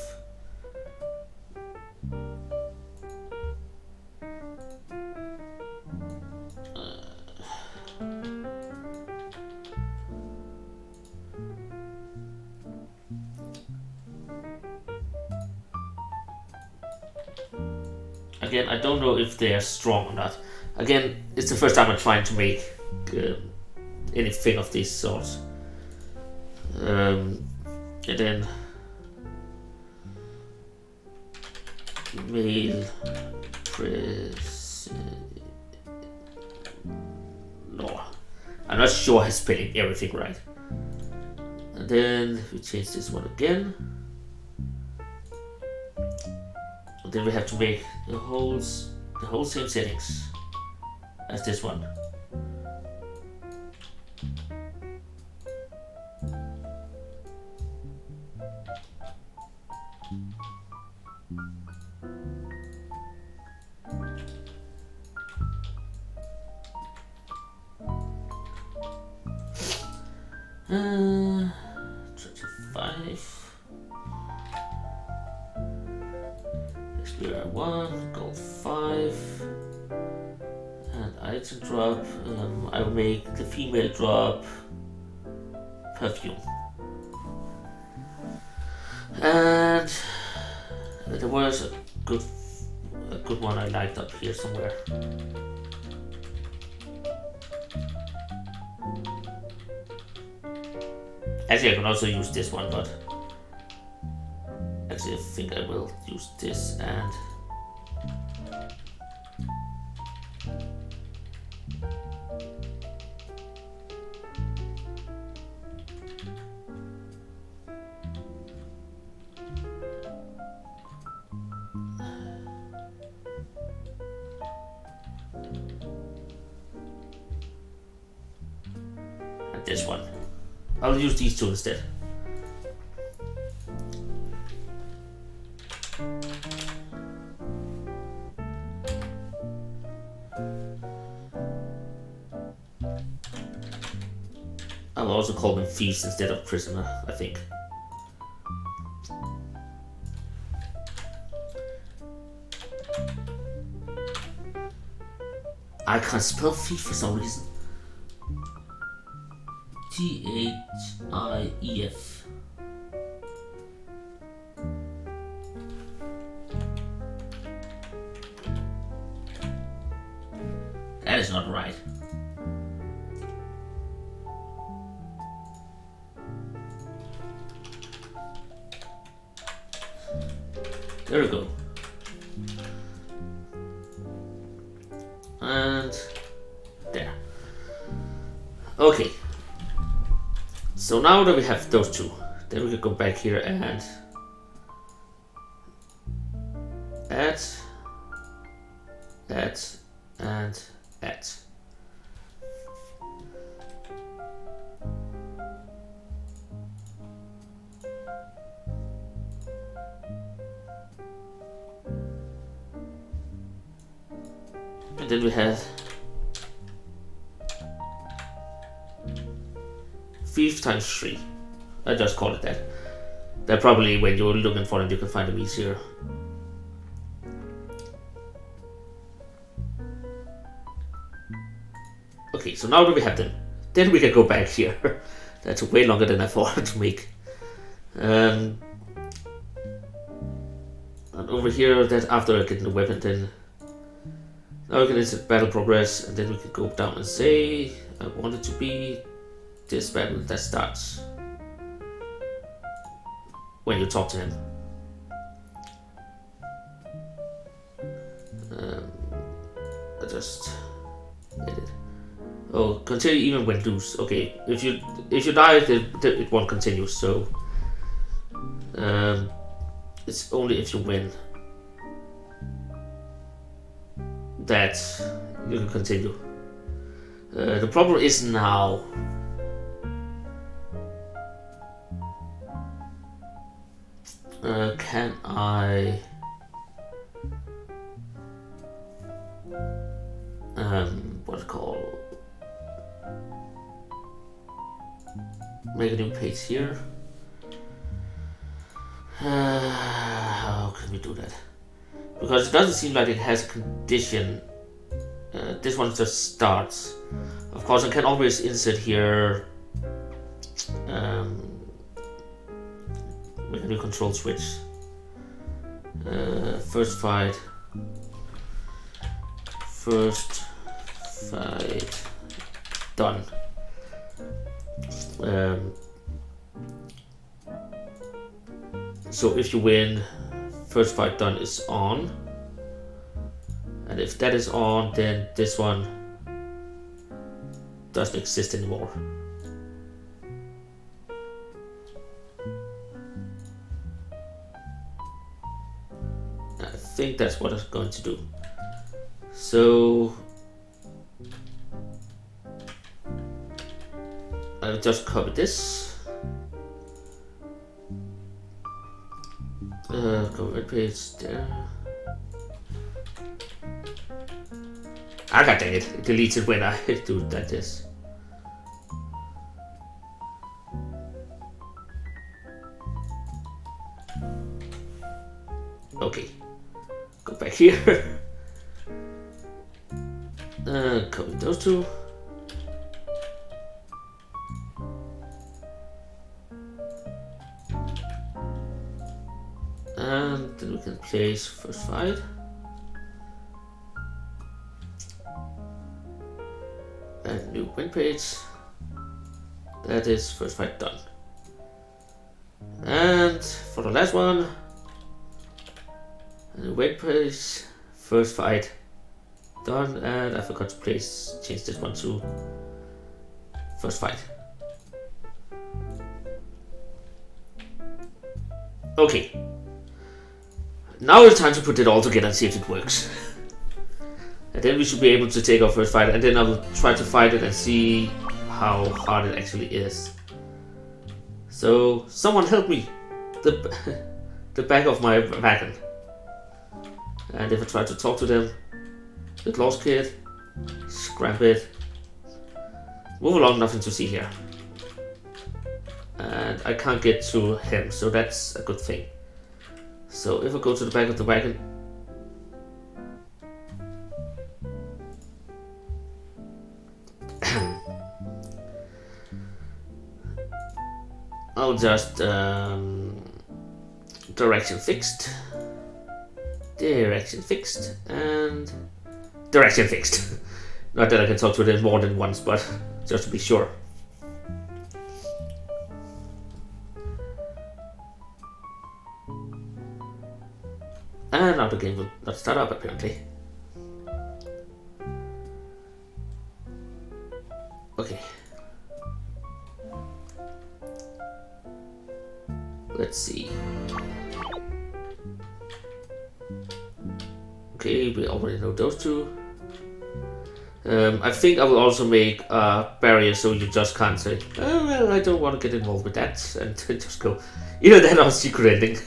Again, I don't know if they are strong or not. Again, it's the first time I'm trying to make anything of these sorts. And then male no, I'm not sure I'm spelling everything right. And then we change this one again. And then we have to make the whole same settings as this one. 25. Experience 1, gold 5. And item drop. I will make the female drop perfume. And there was a good one I liked up here somewhere. Actually, I can also use this one, but actually I think I will use this and this one. I'll use these two instead. I'll also call them thieves instead of prisoner, I think. I can't spell thief for some reason. Thief. That is not right. There we go. And there. Okay. So now that we have those two, then we can go back here and add, and add. And then we have thief times 3. I just call it that. That probably when you're looking for them you can find them easier. Okay, so now that we have them, then we can go back here. That took way longer than I thought to make. And over here, that after I get the weapon, then now we can insert battle progress, and then we can go down and say I want it to be this battle that starts when you talk to him. I just did it. Oh, continue even when lose. Okay, if you die, it won't continue. So it's only if you win that you can continue. The problem is now. Can I what's it called? Make a new page here. How can we do that? Because it doesn't seem like it has a condition. This one just starts. Of course, I can always insert here. Make a new control switch. First fight done. So if you win, first fight done is on, and if that is on, then this one doesn't exist anymore. I think that's what I'm going to do. So I'll just copy this. Go red page there. God dang it! It deletes it when I do like this. here. Copy those two. And then we can place first fight. And new win page. That is first fight done. And for the last one, win page, first fight done. And I forgot to change this one to first fight. Okay. Now it's time to put it all together and see if it works. And then we should be able to take our first fight, and then I will try to fight it and see how hard it actually is. So, someone help me! The back of my wagon. And if I try to talk to them, get lost kid, scrap it. Move along, nothing to see here. And I can't get to him, so that's a good thing. So if I go to the back of the wagon, I'll just direction fixed, and direction fixed. Not that I can talk to them more than once, but just to be sure. And now the game will not start up apparently. Okay. Let's see. Okay, we already know those two. I think I will also make a barrier so you just can't say, oh well, I don't want to get involved with that, and just go. Either that or secret ending.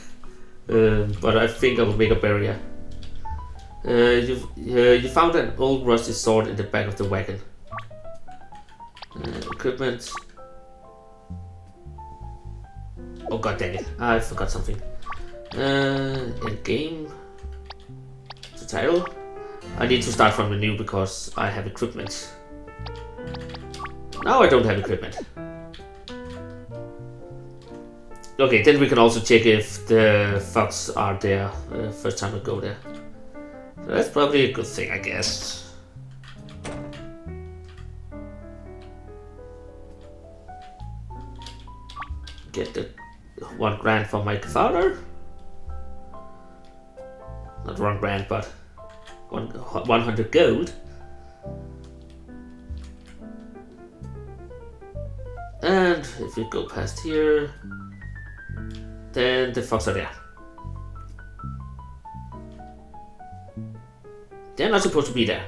But I think I will make a barrier. You found an old rusty sword in the back of the wagon. Equipment. Oh god dang it, I forgot something. In game. The title. I need to start from the new because I have equipment. Now I don't have equipment. Okay, then we can also check if the fox are there first time we go there. So that's probably a good thing, I guess. Get the $1 grand from my father. Not $1 grand, but 100 gold. And if we go past here, then the fox are there. They're not supposed to be there.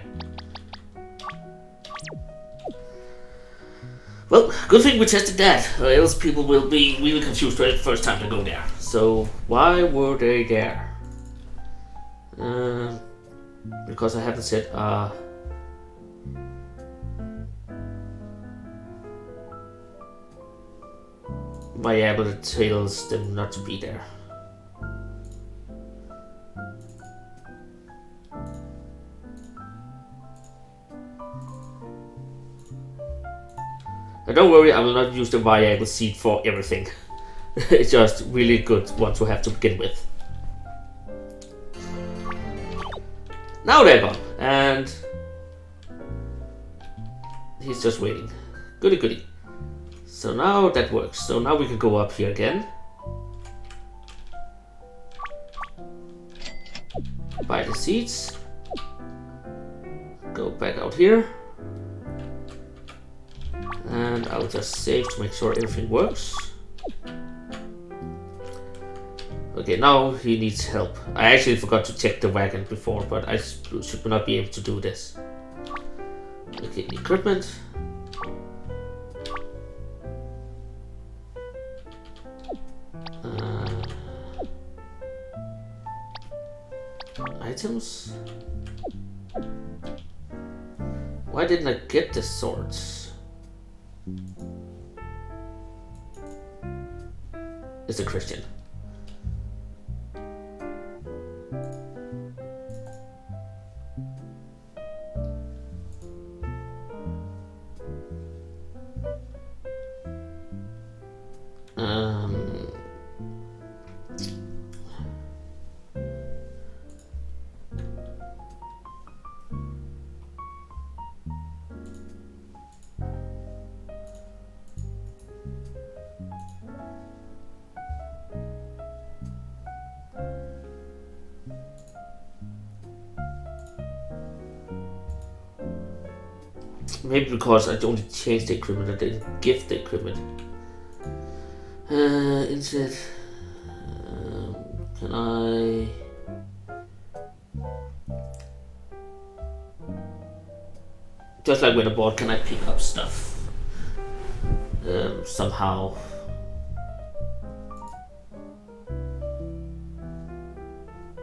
Well, good thing we tested that, or else people will be really confused the first time they go there. So, why were they there? Because I haven't said viable that tells them not to be there. And don't worry, I will not use the variable seed for everything. It's just really good one to have to begin with. Now they're gone, and he's just waiting. Goody goody. So now that works. So now we can go up here again. Buy the seeds. Go back out here. And I'll just save to make sure everything works. Okay, now he needs help. I actually forgot to check the wagon before, but I should not be able to do this. Okay, equipment. Items. Why didn't I get the swords? It's a Christian. Maybe because I only changed the equipment, I didn't give the equipment. Instead, can I? Just like with a board, can I pick up stuff somehow?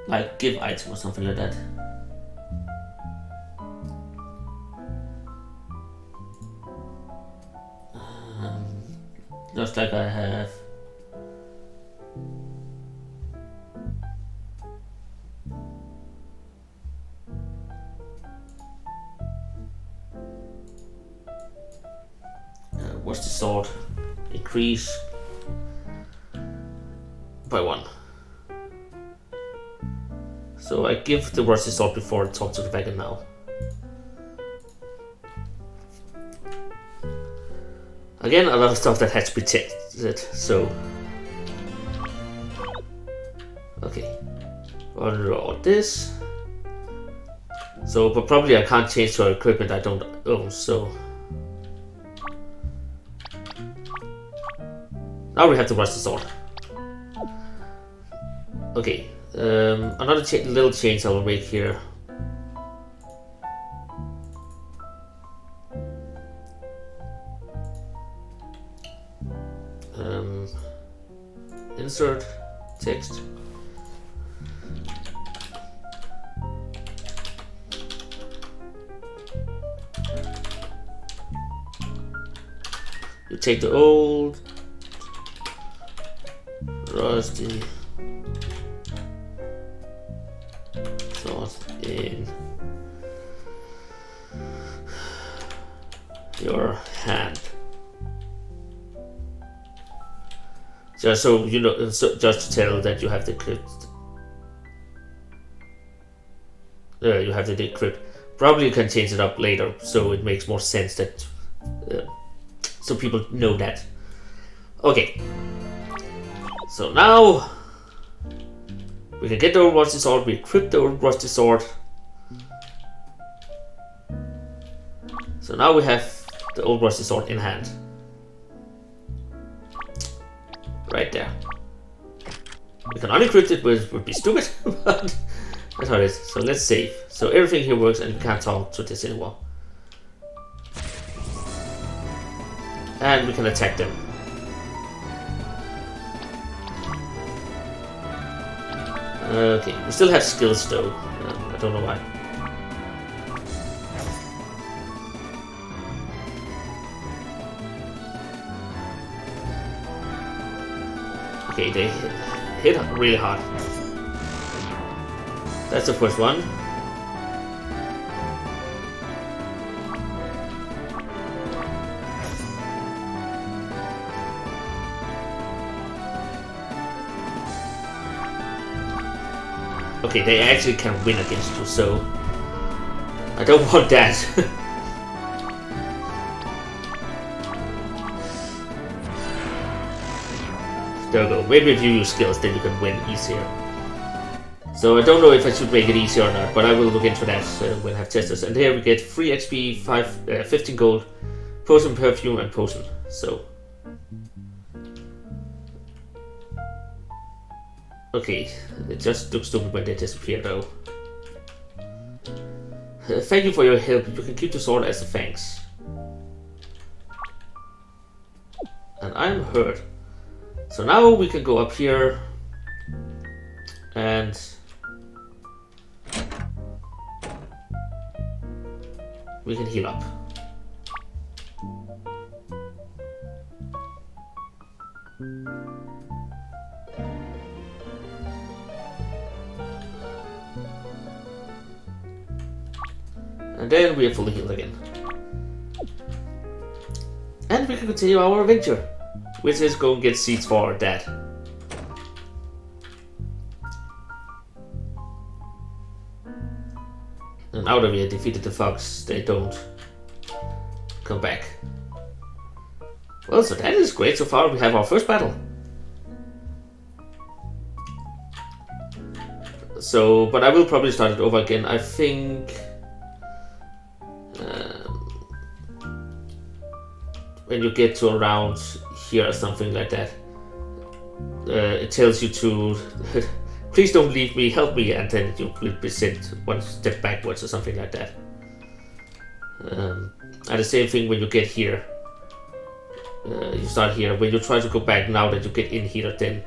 Like give item or something like that. Just like I have. What's the sword? Increase by 1. So I give the rusty sword before I talk to the dragon now. Again, a lot of stuff that has to be tested, so... Okay. Unroll this. So, but probably I can't change to equipment I don't own, so... Now we have the rusty sword. Okay. Another little change I will make here. Insert text. You take the old rusty sword in your hand. Just so you know, just to tell that you have the decrypt. You have the decrypt. Probably you can change it up later, so it makes more sense that, so people know that. Okay. So now we can get the old rusty sword. We equip the old rusty sword. So now we have the old rusty sword in hand. Right there. We can unencrypt it, which would be stupid, but that's how it is. So let's save. So everything here works and we can't talk to this anymore. And we can attack them. Okay, we still have skills though. I don't know why. Okay, they hit really hard. That's the first one. Okay, they actually can win against you, so I don't want that. There we go. Maybe if you use skills, then you can win easier. So I don't know if I should make it easier or not, but I will look into that when I have testers. And here we get free XP, 15 gold, potion, perfume, and potion. So okay, it just looks stupid when they disappear though. Thank you for your help. You can keep the sword as the thanks. And I'm hurt. So now we can go up here and we can heal up. And then we are fully healed again. And we can continue our adventure, which is go and get seeds for our dad. And now that we have defeated the fox, they don't come back. Well, so that is great. So far we have our first battle. So, but I will probably start it over again. I think when you get to around here or something like that, it tells you to please don't leave me, help me, and then you will be sent one step backwards or something like that. And the same thing when you get here. You start here. When you try to go back now that you get in here, then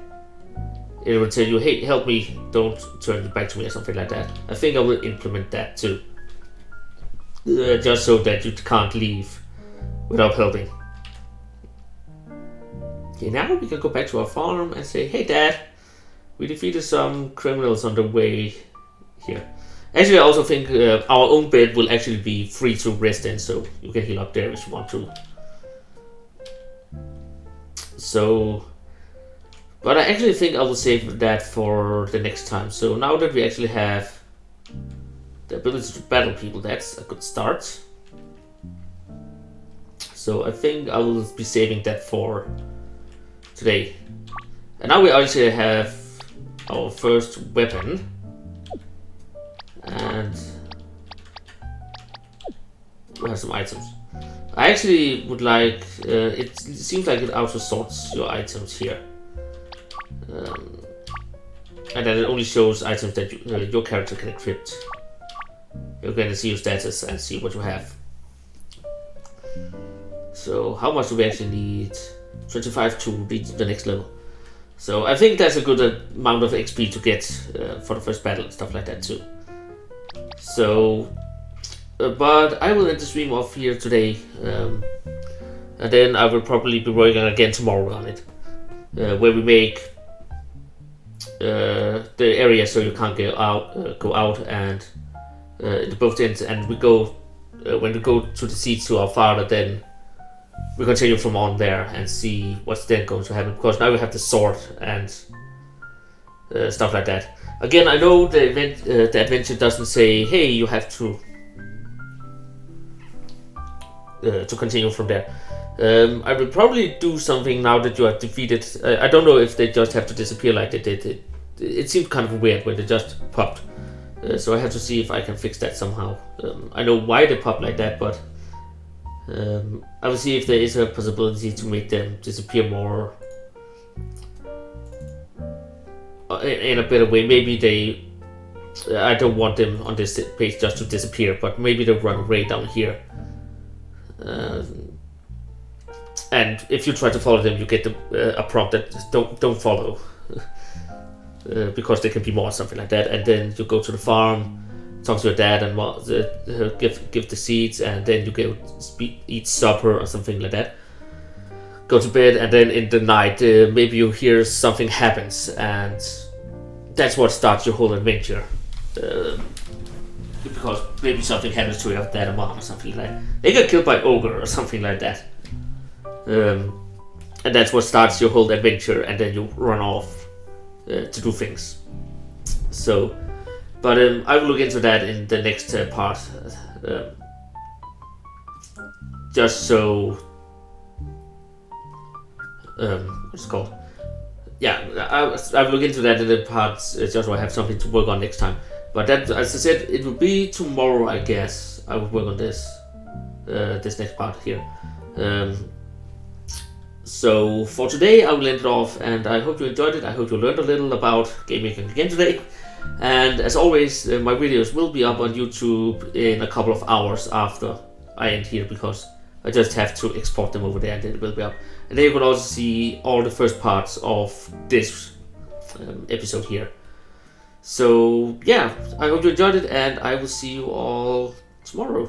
it will tell you, hey, help me, don't turn back to me or something like that. I think I will implement that too. Just so that you can't leave without helping. Okay, now we can go back to our farm and say, hey Dad, we defeated some criminals on the way here. Actually, I also think our own bed will actually be free to rest in, so you can heal up there if you want to. So, but I actually think I will save that for the next time. So now that we actually have the ability to battle people, that's a good start. So I think I will be saving that for today. And now we actually have our first weapon. And we have some items. I actually would like, it seems like it auto sorts your items here. And then it only shows items that your character can equip. You're going to see your status and see what you have. So how much do we actually need? 25 to reach the next level. So I think that's a good amount of XP to get for the first battle and stuff like that too. So, but I will end the stream off here today, and then I will probably be working again tomorrow on it, where we make the area so you can't go out, and the both ends, and we go when we go to the seats to our father, then we continue from on there and see what's then going to happen, because now we have the sword and stuff like that. Again, I know the adventure doesn't say, hey, you have to continue from there. I will probably do something now that you are defeated. I don't know if they just have to disappear like they did. It seemed kind of weird when they just popped. So I have to see if I can fix that somehow. I know why they pop like that, but I will see if there is a possibility to make them disappear more in a better way. Maybe they, I don't want them on this page just to disappear, but maybe they'll run away down here. And if you try to follow them, you get a prompt that don't follow, because they can be more or something like that. And then you go to the farm, talk to your dad, and give the seeds, and then you go eat supper or something like that. Go to bed, and then in the night, maybe you hear something happens, and that's what starts your whole adventure. Because maybe something happens to your dad and mom or something like that. They get killed by ogre or something like that. And that's what starts your whole adventure, and then you run off to do things. So, but I will look into that in the next part. Just so, what's it called? Yeah, I will look into that in the parts just so I have something to work on next time. But that, as I said, it will be tomorrow, I guess. I will work on this next part here. So for today, I will end it off, and I hope you enjoyed it. I hope you learned a little about game making again today. And as always, my videos will be up on YouTube in a couple of hours after I end here, because I just have to export them over there, and then it will be up. And then you can also see all the first parts of this episode here. So yeah, I hope you enjoyed it, and I will see you all tomorrow.